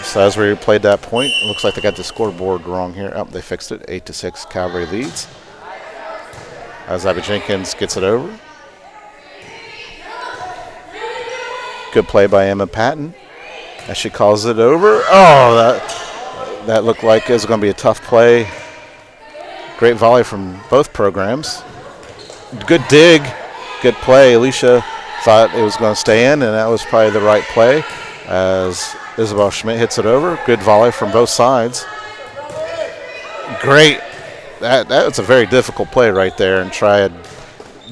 So as we played that point, it looks like they got the scoreboard wrong here. Oh, they fixed it. 8-6, Calvary leads. As Abby Jenkins gets it over. Good play by Emma Patton as she calls it over. Oh, that looked like it was going to be a tough play. Great volley from both programs. Good dig, good play. Alicia thought it was going to stay in, and that was probably the right play as Isabel Schmidt hits it over. Good volley from both sides. Great. That was a very difficult play right there, and Triad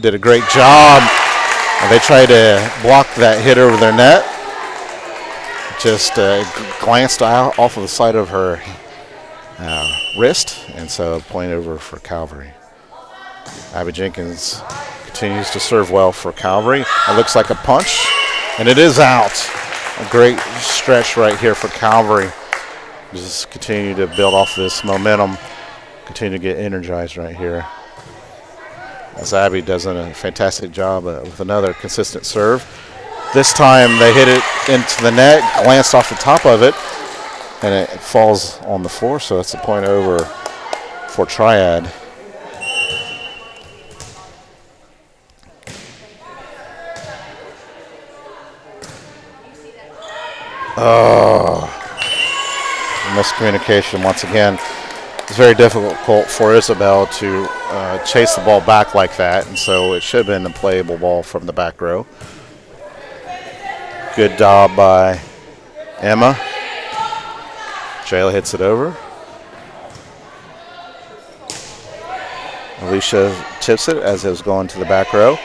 did a great job. And they tried to block that hit over their net. Just glanced out off of the side of her wrist, and so a point over for Calvary. Abby Jenkins continues to serve well for Calvary. It looks like a punch, and it is out. A great stretch right here for Calvary. Just continue to build off this momentum. Continue to get energized right here. As Abby does a fantastic job with another consistent serve. This time they hit it into the net, glanced off the top of it, and it falls on the floor, so it's a point over for Triad. Oh, miscommunication once again. It's very difficult for Isabel to chase the ball back like that, and so it should have been a playable ball from the back row. Good job by Emma. Jayla hits it over. Alicia tips it as it was going to the back row.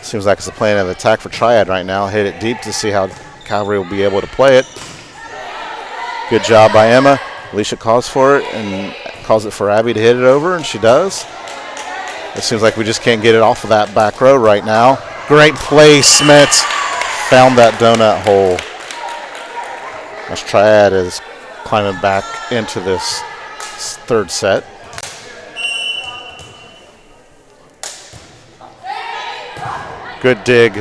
Seems like it's a plan of attack for Triad right now. Hit it deep to see how Calvary will be able to play it. Good job by Emma. Alicia calls for it and calls it for Abby to hit it over, and she does. It seems like we just can't get it off of that back row right now. Great play, Smith. Found that donut hole. As Triad is climbing back into this third set. Good dig.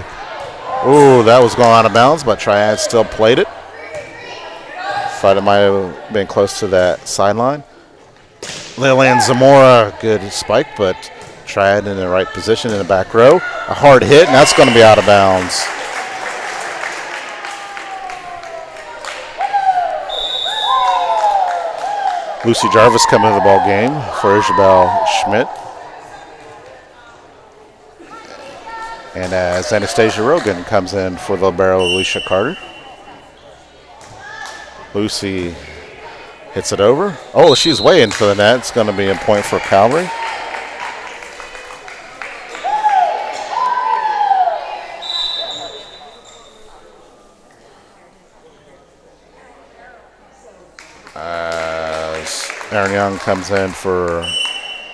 Ooh, that was going out of bounds, but Triad still played it. Thought it might have been close to that sideline. Lillian Zamora, good spike, but Triad in the right position in the back row. A hard hit, and that's going to be out of bounds. Lucy Jarvis coming to the ball game for Isabel Schmidt. And as Anastasia Rogan comes in for the libero Alicia Carter. Lucy hits it over. Oh, she's way into the net. It's going to be a point for Calvary. As Aaron Young comes in for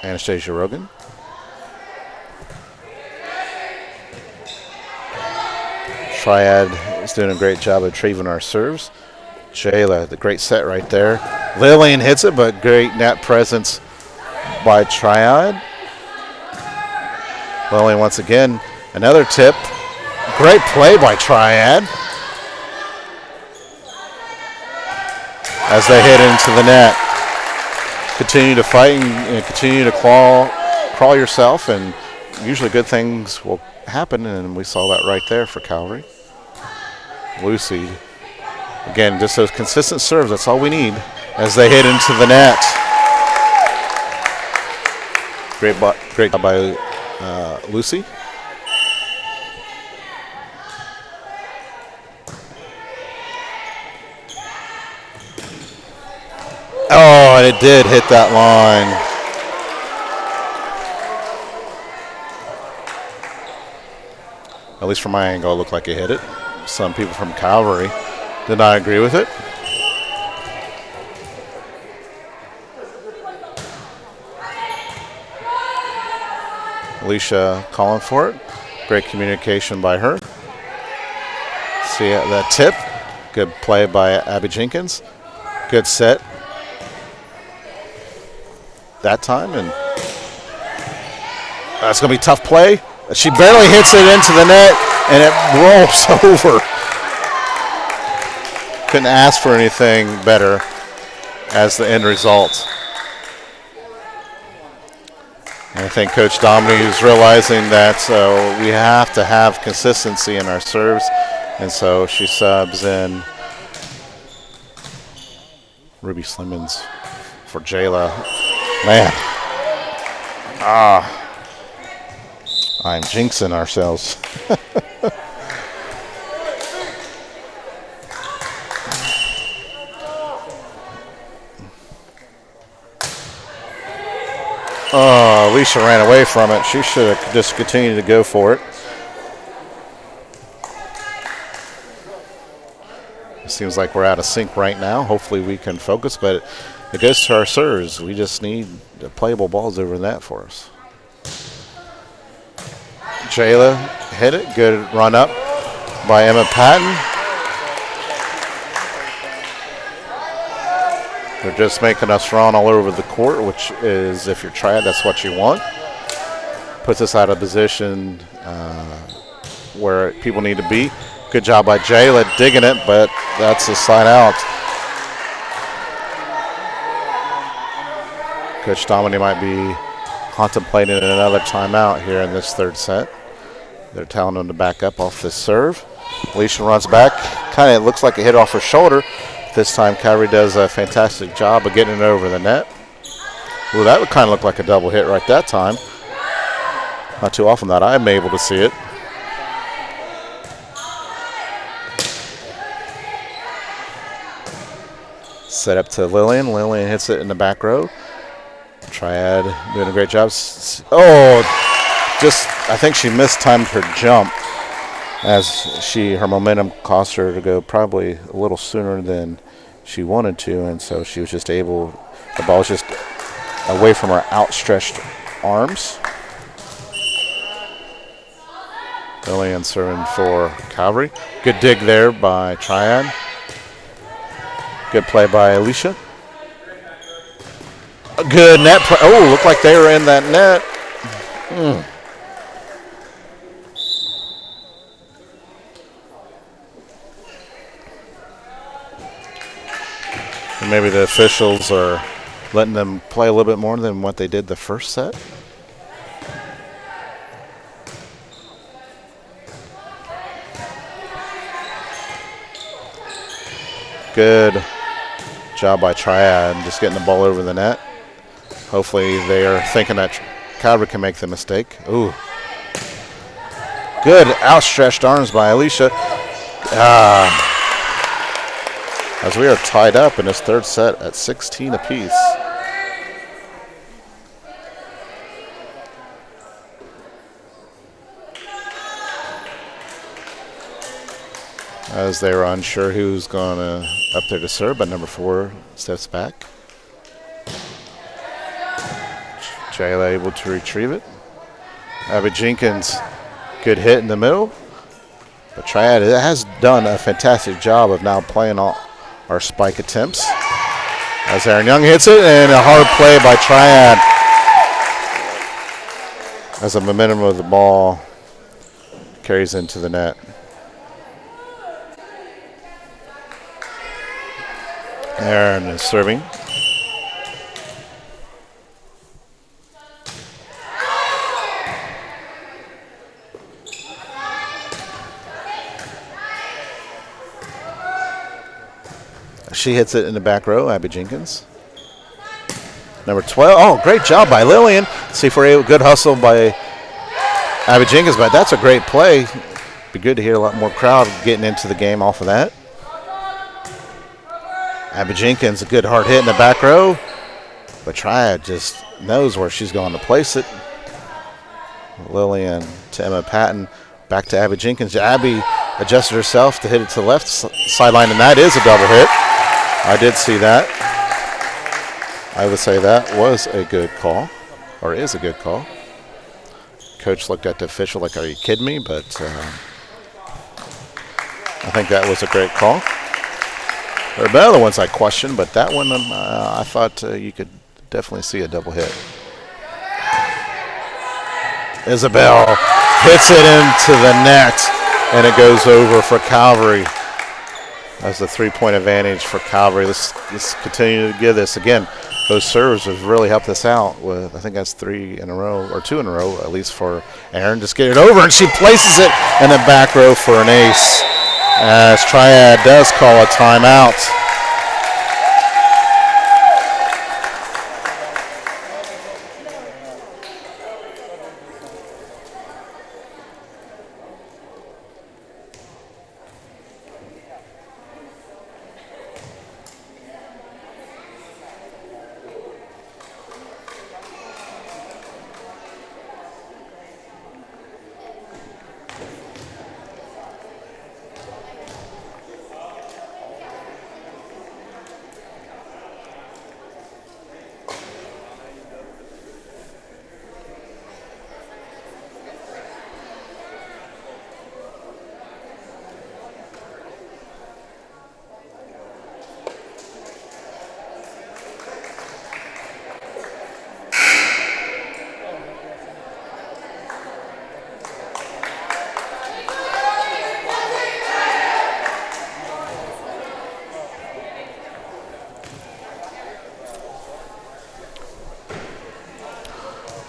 Anastasia Rogan. Triad is doing a great job of retrieving our serves. Jayla, the great set right there. Lillian hits it, but great net presence by Triad. Lillian once again, another tip. Great play by Triad as they hit into the net. Continue to fight and continue to crawl yourself, and usually good things will happen, and we saw that right there for Calvary. Lucy, again, just those consistent serves, that's all we need as they hit into the net. Great job by Lucy. Oh, and it did hit that line. At least from my angle, it looked like it hit it. Some people from Calvary did not agree with it. Alicia calling for it. Great communication by her. See that tip. Good play by Abby Jenkins. Good set that time, and that's going to be a tough play. She barely hits it into the net, and it rolls over. Couldn't ask for anything better as the end result. And I think Coach Dominy is realizing that we have to have consistency in our serves, and so she subs in Ruby Slimmons for Jayla. Man, I'm jinxing ourselves. Oh, Alicia ran away from it. She should have just continued to go for it. It seems like we're out of sync right now. Hopefully we can focus, but it goes to our serves. We just need playable balls over that for us. Jayla hit it. Good run up by Emma Patton. They're just making us run all over the court, which is, if you're Triad, that's what you want. Puts us out of position where people need to be. Good job by Jayla digging it, but that's a side out. Coach Dominy might be contemplating another timeout here in this third set. They're telling him to back up off this serve. Alicia runs back. Kind of looks like it hit off her shoulder. This time, Calvary does a fantastic job of getting it over the net. Ooh, that would kind of look like a double hit right that time. Not too often that I'm able to see it. Set up to Lillian. Lillian hits it in the back row. Triad doing a great job. I think she mistimed her jump as her momentum caused her to go probably a little sooner than she wanted to, and so she was just able, the ball was just away from her outstretched arms. Lillian serving for Calvary. Good dig there by Triad. Good play by Alicia. A good net play. Oh, looked like they were in that net. And maybe the officials are letting them play a little bit more than what they did the first set. Good job by Triad, just getting the ball over the net. Hopefully they are thinking that Calvary can make the mistake. Ooh. Good outstretched arms by Alicia. As we are tied up in this third set at 16 apiece. As they were unsure who's going to up there to serve, but number 4 steps back. Jayla able to retrieve it. Abby Jenkins, good hit in the middle. But Triad has done a fantastic job of now playing all our spike attempts. As Aaron Young hits it, and a hard play by Triad. As the momentum of the ball carries into the net. Aaron is serving. She hits it in the back row, Abby Jenkins. Number 12. Oh, great job by Lillian. See if we're able, good hustle by Abby Jenkins, but that's a great play. Be good to hear a lot more crowd getting into the game off of that. Abby Jenkins, a good hard hit in the back row, but Triad just knows where she's going to place it. Lillian to Emma Patton, back to Abby Jenkins. Abby adjusted herself to hit it to the left sideline, and that is a double hit. I did see that. I would say that was a good call, or is a good call. Coach looked at the official like, are you kidding me? But I think that was a great call. There are other ones I questioned, but that one I thought you could definitely see a double hit. Isabel hits it into the net, and it goes over for Calvary. That's a 3-point advantage for Calvary. Let's continue to give this. Again, those serves have really helped us out with, I think that's 3 in a row, or 2 in a row, at least for Aaron. Just get it over, and she places it in the back row for an ace. As Triad does call a timeout.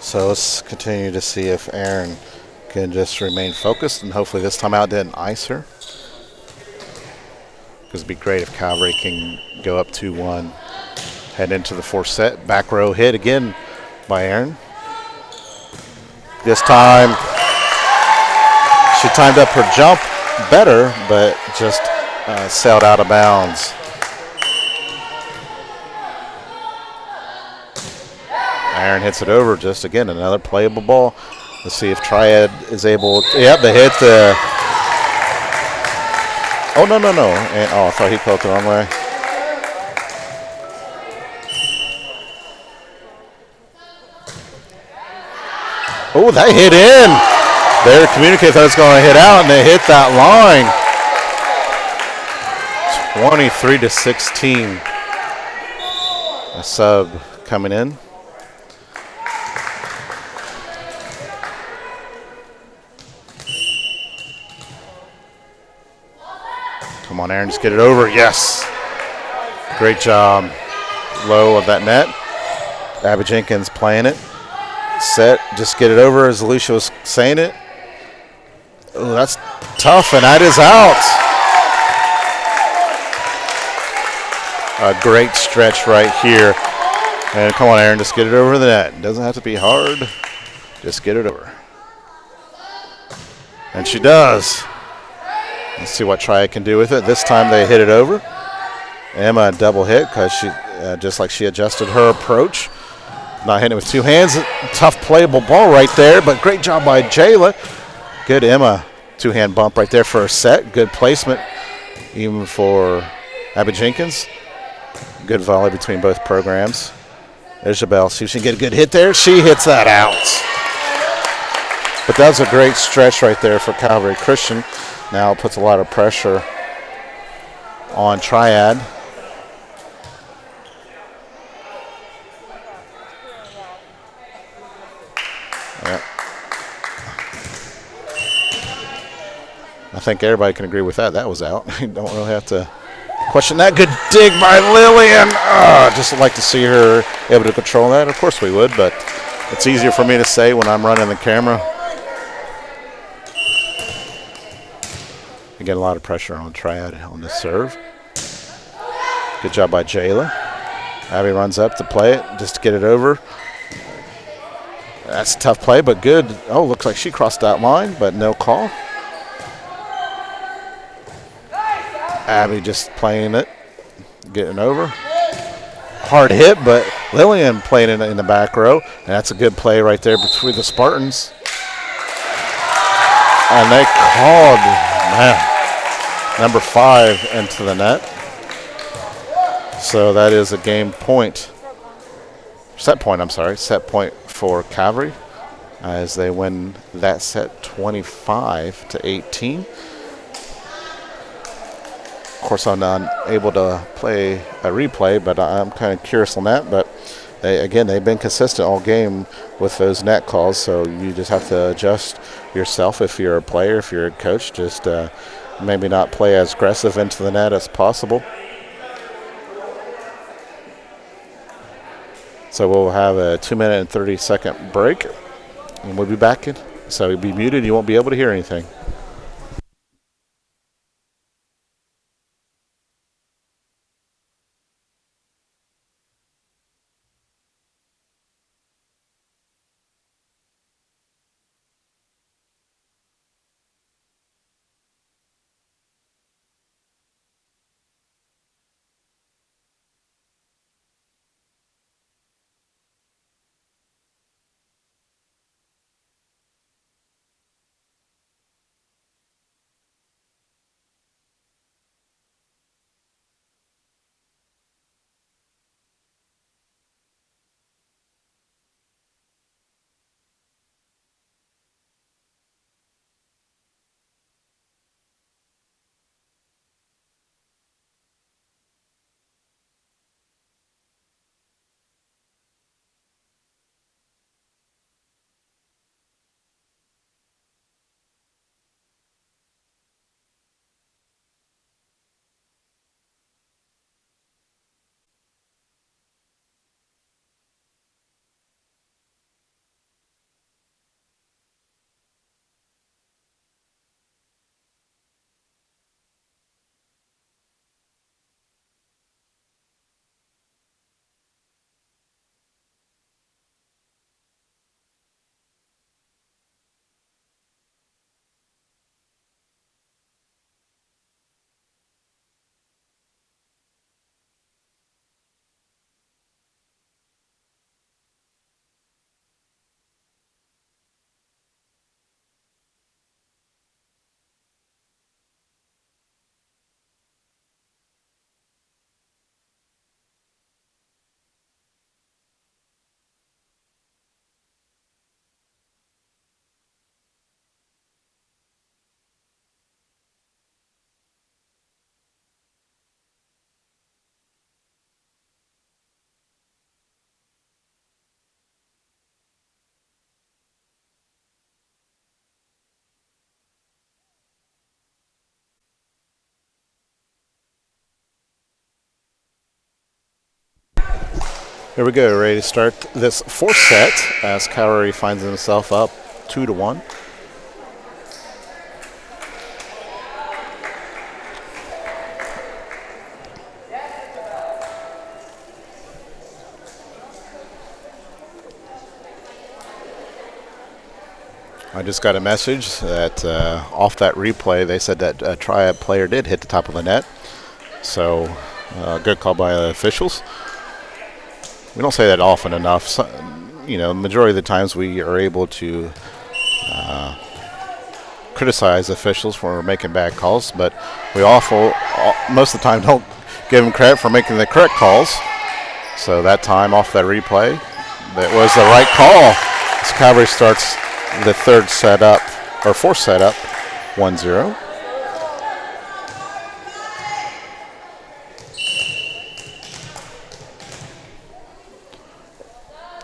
So let's continue to see if Aaron can just remain focused, and hopefully this time out didn't ice her. Because it'd be great if Calvary can go up 2-1. Head into the fourth set. Back row hit again by Aaron. This time she timed up her jump better, but just sailed out of bounds. Aaron hits it over. Just again another playable ball. Let's see if Triad is able. Yep, they hit the. Oh no! And, I thought he called it the wrong way. Oh, that hit in. Their communicator thought it was going to hit out, and they hit that line. 23-16. A sub coming in. Come on, Aaron, just get it over. Yes. Great job. Low of that net. Abby Jenkins playing it. Set, just get it over as Alicia was saying it. Oh, that's tough, and that is out. A great stretch right here. And come on, Aaron, just get it over the net. It doesn't have to be hard. Just get it over. And she does. Let's see what Triad can do with it. This time they hit it over. Emma double hit because she, just like she adjusted her approach. Not hitting it with two hands. Tough playable ball right there, but great job by Jayla. Good Emma two-hand bump right there for a set. Good placement even for Abby Jenkins. Good volley between both programs. There's Jabel. See if she can get a good hit there. She hits that out. But that was a great stretch right there for Calvary Christian. now puts a lot of pressure on Triad. Yeah. I think everybody can agree with that. That was out. You don't really have to question that. Good dig by Lillian. Just like to see her able to control that. Of course we would, but it's easier for me to say when I'm running the camera. You get a lot of pressure on Triad on the serve. Good job by Jayla. Abby runs up to play it, just to get it over. That's a tough play, but good. Oh, looks like she crossed that line, but no call. Abby just playing it, getting over. Hard hit, but Lillian playing it in the back row. And that's a good play right there between the Spartans. And they called, number 5 into the net. So that is a game point. Set point for Calvary as they win that set 25-18. Of course, I'm not able to play a replay, but I'm kind of curious on that. But they've been consistent all game with those net calls, so you just have to adjust yourself if you're a player, if you're a coach. Just maybe not play as aggressive into the net as possible. So we'll have a 2-minute and 30-second break, and we'll be back in. So you'll be muted. You won't be able to hear anything. Here we go, ready to start this fourth set as Calvary finds himself up 2-1. I just got a message that off that replay, they said that a Triad player did hit the top of the net. So, good call by the officials. We don't say that often enough. So, majority of the times we are able to criticize officials for making bad calls, but we most of the time don't give them credit for making the correct calls. So that time off that replay, that was the right call. As Calvary starts the fourth set up 1-0.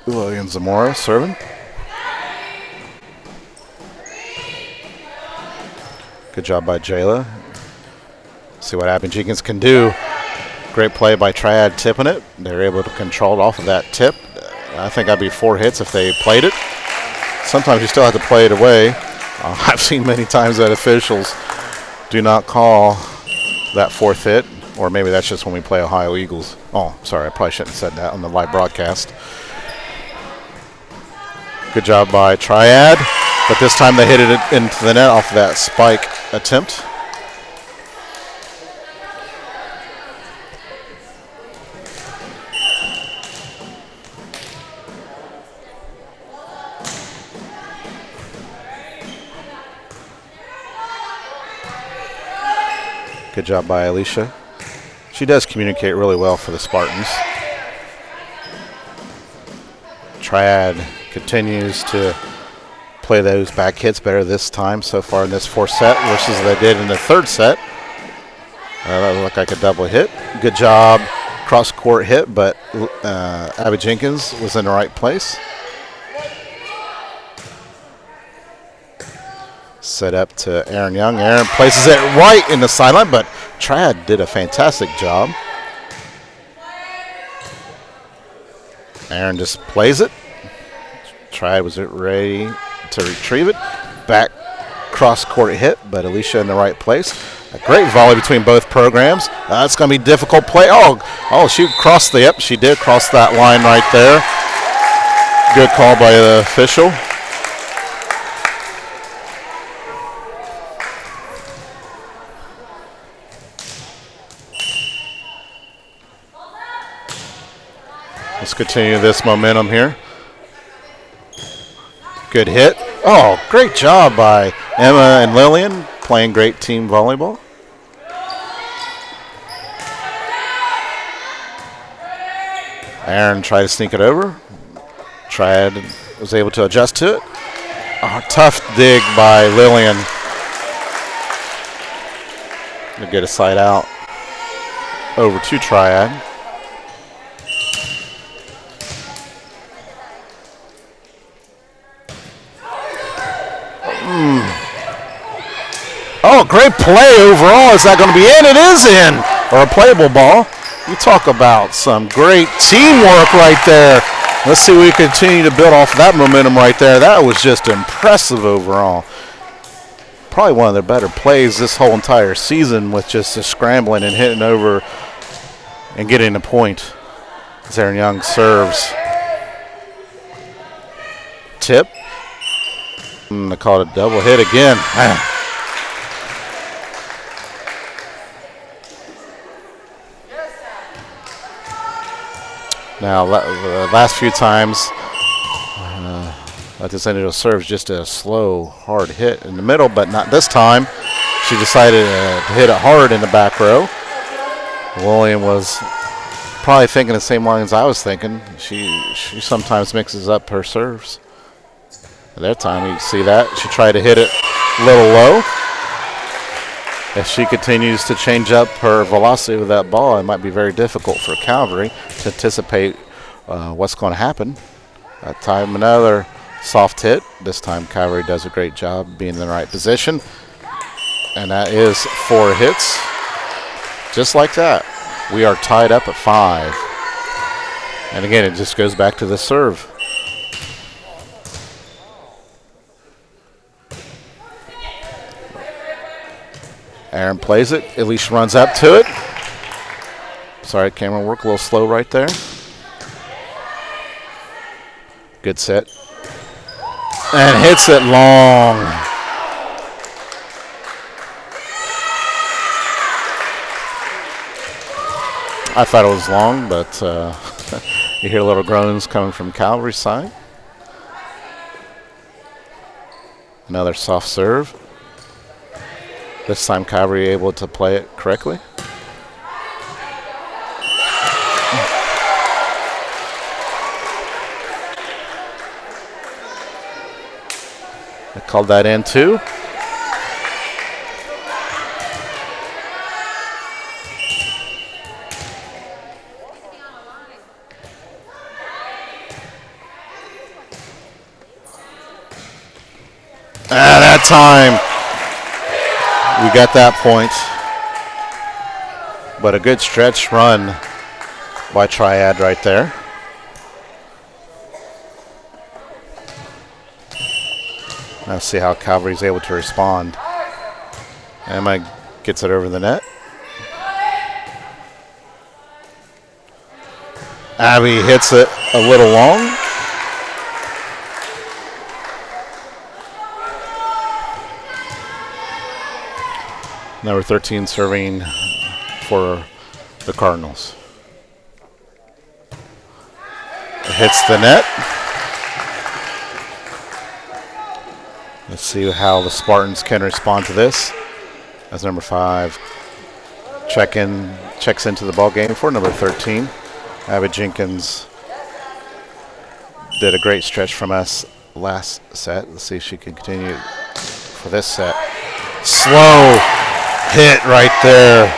Lillian Zamora serving. Good job by Jayla. See what Abby Jenkins can do. Great play by Triad tipping it. They're able to control it off of that tip. I think that'd be 4 hits if they played it. Sometimes you still have to play it away. I've seen many times that officials do not call that 4th hit, or maybe that's just when we play Ohio Eagles. Oh, sorry, I probably shouldn't have said that on the live broadcast. Good job by Triad, but this time they hit it into the net off of that spike attempt. Good job by Alicia. She does communicate really well for the Spartans. Triad continues to play those back hits better this time so far in this 4th set versus they did in the 3rd set. That looked like a double hit. Good job, cross court hit, but Abby Jenkins was in the right place. Set up to Aaron Young. Aaron places it right in the sideline, but Triad did a fantastic job. Aaron just plays it. Triad was ready to retrieve it. Back cross-court hit, but Alicia in the right place. A great volley between both programs. It's going to be a difficult play. Oh, she crossed the, she did cross that line right there. Good call by the official. Let's continue this momentum here. Good hit. Oh, great job by Emma and Lillian playing great team volleyball. Aaron tried to sneak it over. Triad was able to adjust to it. Oh, tough dig by Lillian. To get a side out over to Triad. Oh, great play overall. Is that going to be in? It is in. Or a playable ball. You talk about some great teamwork right there. Let's see if we continue to build off of that momentum right there. That was just impressive overall. Probably one of their better plays this whole entire season with just the scrambling and hitting over and getting the point. As Aaron Young serves. Tip. They called it a double hit again. Now, the last few times, this individual serves just a slow, hard hit in the middle, but not this time. She decided to hit it hard in the back row. Lillian was probably thinking the same lines I was thinking. She sometimes mixes up her serves. At that time, you see that. She tried to hit it a little low. If she continues to change up her velocity with that ball, it might be very difficult for Calvary to anticipate what's going to happen. That time, another soft hit. This time, Calvary does a great job being in the right position. And that is 4 hits. Just like that, we are tied up at 5. And again, it just goes back to the serve. Aaron plays it. Elise runs up to it. Sorry, camera work a little slow right there. Good set. And hits it long. I thought it was long, but you hear little groans coming from Calvary's side. Another soft serve. This time Calvary able to play it correctly. I called that in too. That time we got that point. But a good stretch run by Triad right there. Let's see how Calvary's able to respond. Emma gets it over the net. Abby hits it a little long. Number 13 serving for the Cardinals. It hits the net. Let's see how the Spartans can respond to this. As number 5 checks into the ball game for number 13. Abby Jenkins did a great stretch from us last set. Let's see if she can continue for this set. Slow hit right there.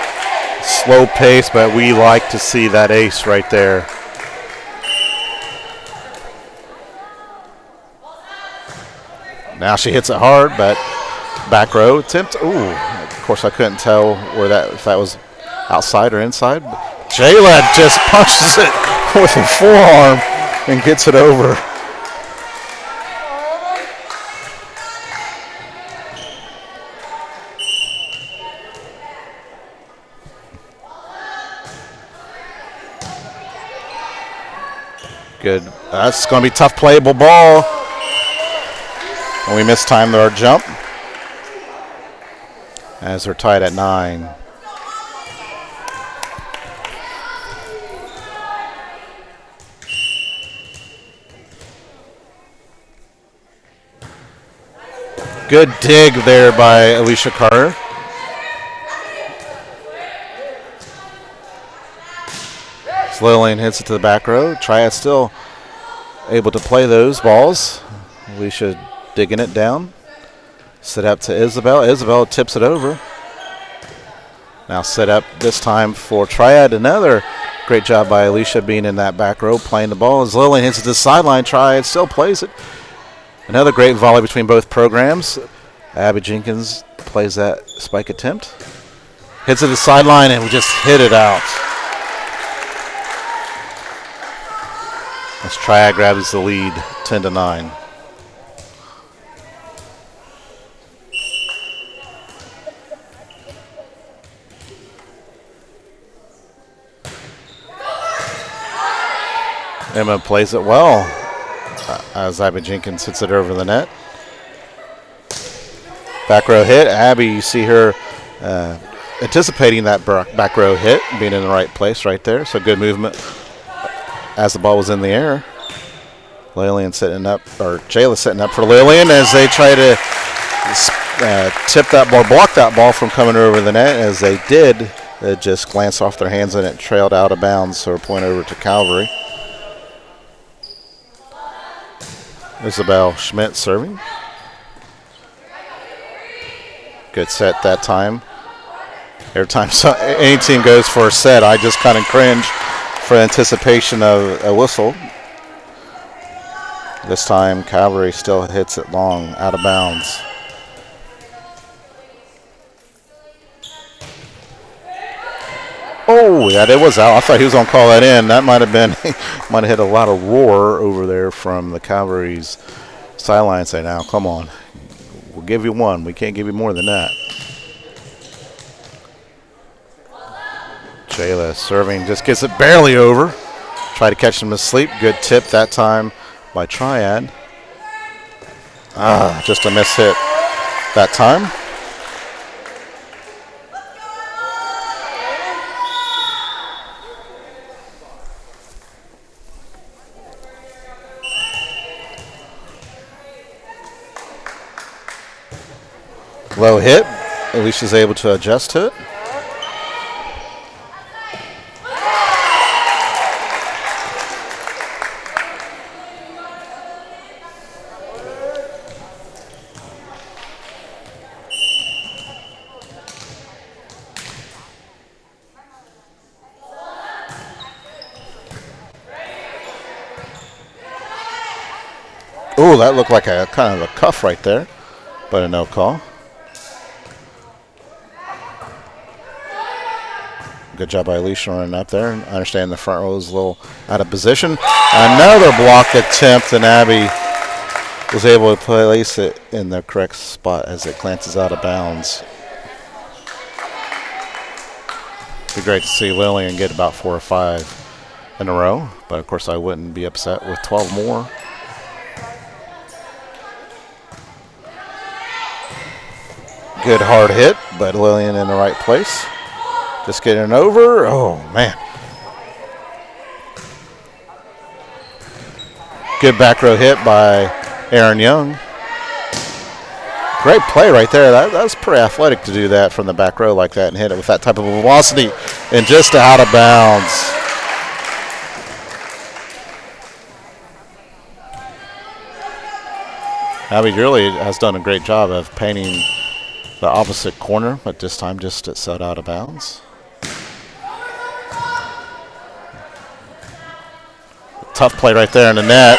Slow pace, but we like to see that ace right there. Now she hits it hard, but back row attempt. Ooh, of course I couldn't tell where if that was outside or inside. Jayla just punches it with a forearm and gets it over. Good. That's going to be tough playable ball. And we mistimed our jump as we're tied at 9. Good dig there by Alicia Carter. Lillian hits it to the back row. Triad still able to play those balls. Alicia digging it down. Set up to Isabel. Isabel tips it over. Now set up this time for Triad. Another great job by Alicia being in that back row playing the ball. As Lillian hits it to the sideline, Triad still plays it. Another great volley between both programs. Abby Jenkins plays that spike attempt. Hits it to the sideline and we just hit it out. As Triad grabs the lead, 10-9. Emma plays it well as Abby Jenkins hits it over the net. Back row hit. Abby, you see her anticipating that back row hit, being in the right place right there. So good movement as the ball was in the air. Lillian setting up, or Jayla setting up for Lillian as they try to tip that ball, block that ball from coming over the net. As they did, it just glanced off their hands and it trailed out of bounds. So a point over to Calvary. Isabel Schmidt serving. Good set that time. Every time any team goes for a set, I just kind of cringe for anticipation of a whistle. This time, Calvary still hits it long, out of bounds. Oh, yeah, it was out. I thought he was going to call that in. That might have hit a lot of roar over there from the Calvary's sideline. Say, now, come on. We'll give you one. We can't give you more than that. Jayla serving, just gets it barely over. Try to catch him asleep. Good tip that time by Triad. Just a miss hit that time. Low hit. Alicia's able to adjust to it. Oh, that looked like a kind of a cuff right there. but a no call. Good job by Alicia running up there. I understand the front row is a little out of position. Another block attempt, and Abby was able to place it in the correct spot as it glances out of bounds. It'd be great to see Lillian get about 4 or 5 in a row, but of course I wouldn't be upset with 12 more. Good hard hit, but Lillian in the right place. Just getting over. Oh, man. Good back row hit by Aaron Young. Great play right there. That was pretty athletic to do that from the back row like that and hit it with that type of velocity and just out of bounds. Abby really has done a great job of painting the opposite corner, but this time just it set out of bounds. Tough play right there in the net.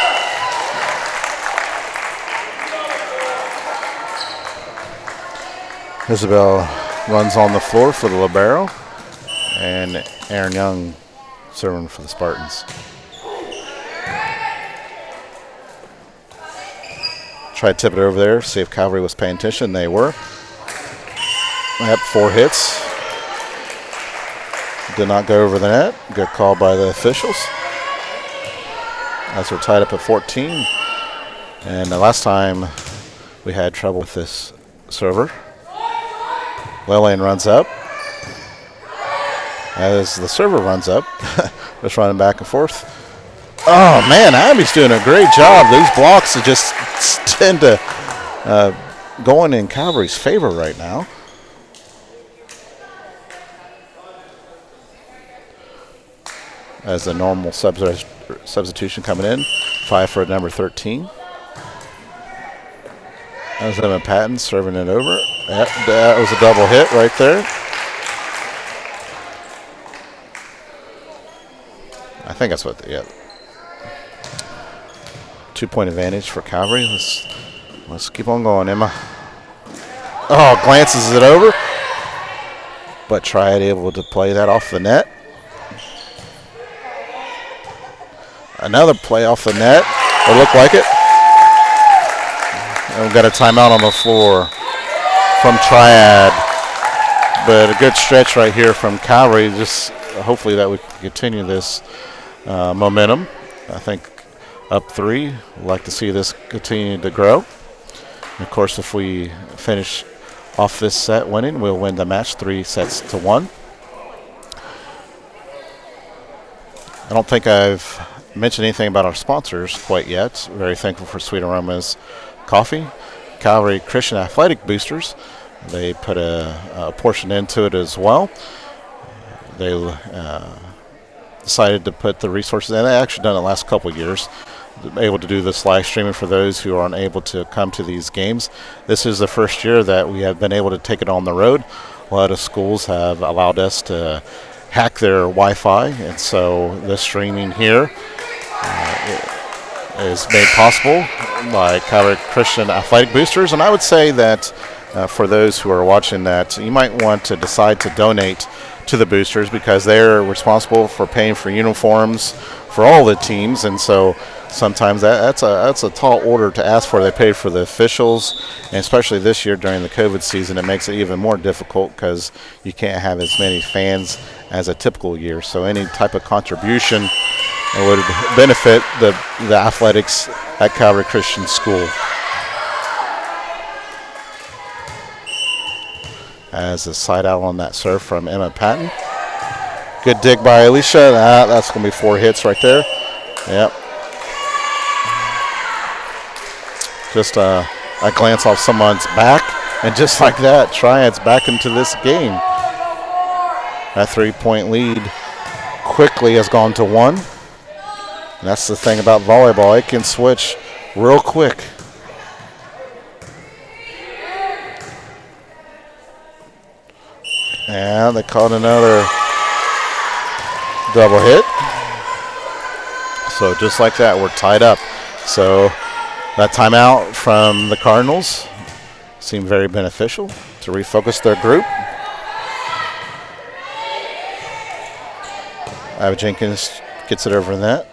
Isabel runs on the floor for the libero, and Aaron Young serving for the Spartans. Tried to tip it over there, see if Calvary was paying attention. They were. Yep, 4 hits. Did not go over the net. Good call by the officials. As we're tied up at 14. And the last time we had trouble with this server. Lillian runs up. As the server runs up, just running back and forth. Oh, man, Abby's doing a great job. These blocks just tend to going in Calvary's favor right now. As the normal substitution coming in. 5 for number 13. That was Emma Patton serving it over. That was a double hit right there. I think that's what, 2-point advantage for Calvary. Let's keep on going, Emma. Oh, glances it over. But Triad able to play that off the net. Another play off the net. It looked like it. And we've got a timeout on the floor from Triad. But a good stretch right here from Calvary. Just hopefully that we can continue this momentum. I think up 3. We'd like to see this continue to grow. And of course, if we finish off this set winning, we'll win the match 3-1. I don't think I've mentioned anything about our sponsors quite yet. Very thankful for Sweet Aromas Coffee, Calvary Christian Athletic Boosters. They put a portion into it as well. They decided to put the resources in. They actually done it the last couple of years, able to do this live streaming for those who aren't able to come to these games. This is the first year that we have been able to take it on the road. A lot of schools have allowed us to hack their Wi-Fi, and so this streaming here is made possible by Calvary Christian Athletic Boosters. And I would say that for those who are watching that, you might want to decide to donate to the boosters because they're responsible for paying for uniforms for all the teams, and so sometimes that's a tall order to ask for. They pay for the officials, and especially this year during the COVID season, it makes it even more difficult because you can't have as many fans as a typical year. So any type of contribution would benefit the athletics at Calvary Christian School. As a side out on that serve from Emma Patton. Good dig by Alicia. That's going to be 4 hits right there. Yep. Just a glance off someone's back, and just like that, Triad's back into this game. That 3-point lead quickly has gone to 1. And that's the thing about volleyball. It can switch real quick. And they caught another double hit. So just like that, we're tied up. So that timeout from the Cardinals seemed very beneficial to refocus their group. Ava Jenkins gets it over the net.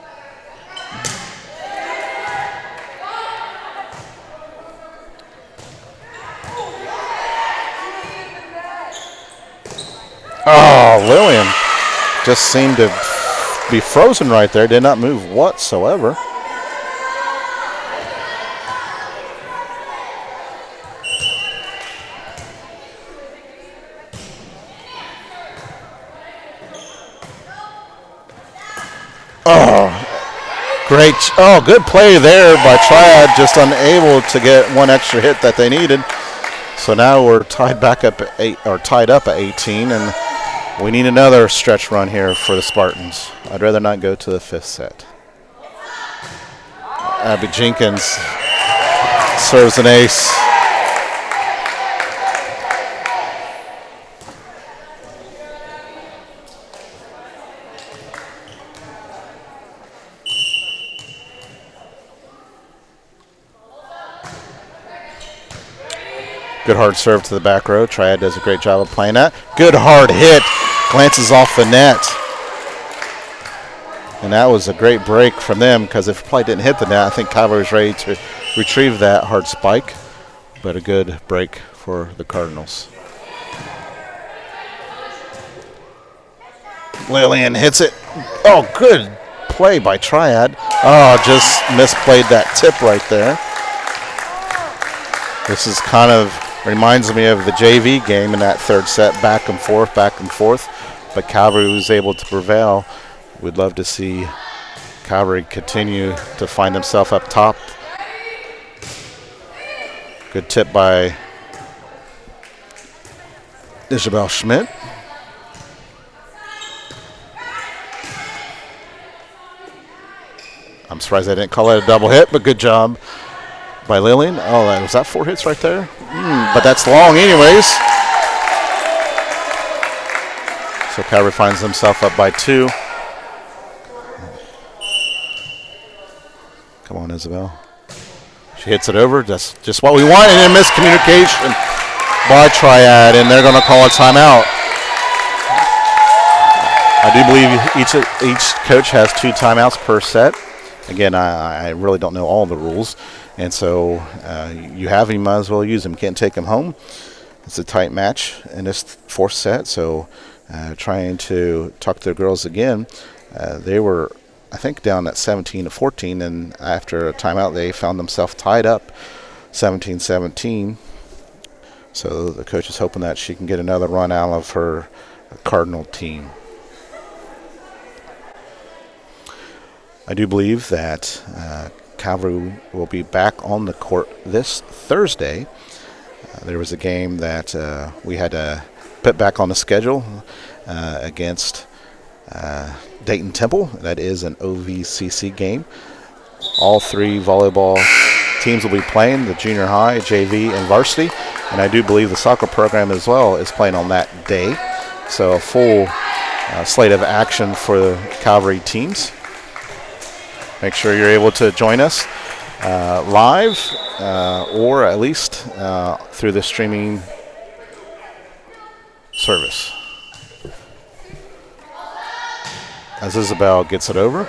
Oh, Lillian just seemed to be frozen right there. Did not move whatsoever. Great. Oh, good play there by Triad, just unable to get one extra hit that they needed. So now we're tied up at 18, and we need another stretch run here for the Spartans. I'd rather not go to the 5th set. Abby Jenkins serves an ace. Good hard serve to the back row. Triad does a great job of playing that. Good hard hit. Glances off the net. And that was a great break from them, because if play didn't hit the net, I think Calvary was ready to retrieve that hard spike. But a good break for the Cardinals. Lillian hits it. Oh, good play by Triad. Oh, just misplayed that tip right there. This is kind of reminds me of the JV game in that 3rd set, back and forth. But Calvary was able to prevail. We'd love to see Calvary continue to find himself up top. Good tip by Isabel Schmidt. I'm surprised I didn't call it a double hit, but good job by Lillian. Oh, was that 4 hits right there? But that's long anyways. So Calvary finds himself up by 2. Come on, Isabel. She hits it over. That's just what we want. And then miscommunication by Triad, and they're going to call a timeout. I do believe each coach has 2 timeouts per set. Again, I really don't know all the rules. And so you have him, might as well use him. Can't take him home. It's a tight match in this 4th set. So trying to talk to the girls again. They were, I think, down at 17-14. And after a timeout, they found themselves tied up 17-17. So the coach is hoping that she can get another run out of her Cardinal team. I do believe that Calvary will be back on the court this Thursday. There was a game that we had to put back on the schedule against Dayton Temple. That is an OVCC game. All 3 volleyball teams will be playing, the junior high, JV, and varsity. And I do believe the soccer program as well is playing on that day. So a full slate of action for the Calvary teams. Make sure you're able to join us live or at least through the streaming service. As Isabel gets it over.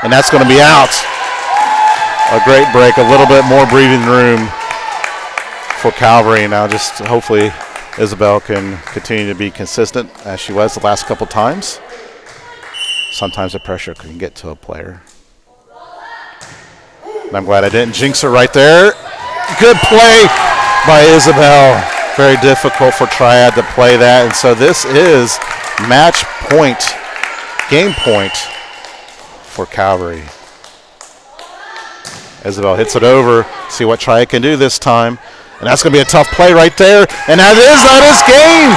And that's going to be out. A great break, a little bit more breathing room for Calvary. Now just hopefully Isabel can continue to be consistent as she was the last couple times. Sometimes the pressure can get to a player. And I'm glad I didn't jinx her right there. Good play by Isabel. Very difficult for Triad to play that. And so this is match point, game point for Calvary. Isabel hits it over. See what Triad can do this time. And that's going to be a tough play right there. And that is game.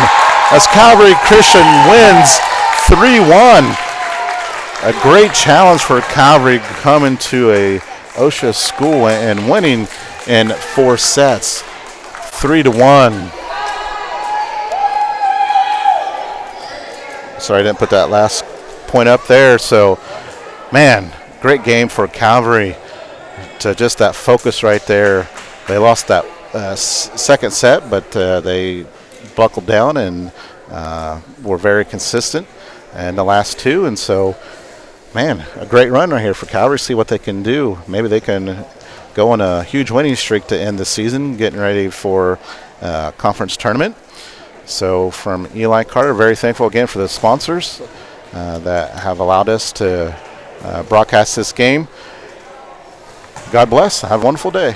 As Calvary Christian wins 3-1. A great challenge for Calvary coming to a OSHA school and winning in 4 sets, 3-1. Sorry, I didn't put that last point up there. So, man, great game for Calvary just that focus right there. They lost that second set, but they buckled down and were very consistent in the last two. And so, man, a great run right here for Calvary. See what they can do. Maybe they can go on a huge winning streak to end the season, getting ready for conference tournament. So from Eli Carter, very thankful again for the sponsors that have allowed us to broadcast this game. God bless. Have a wonderful day.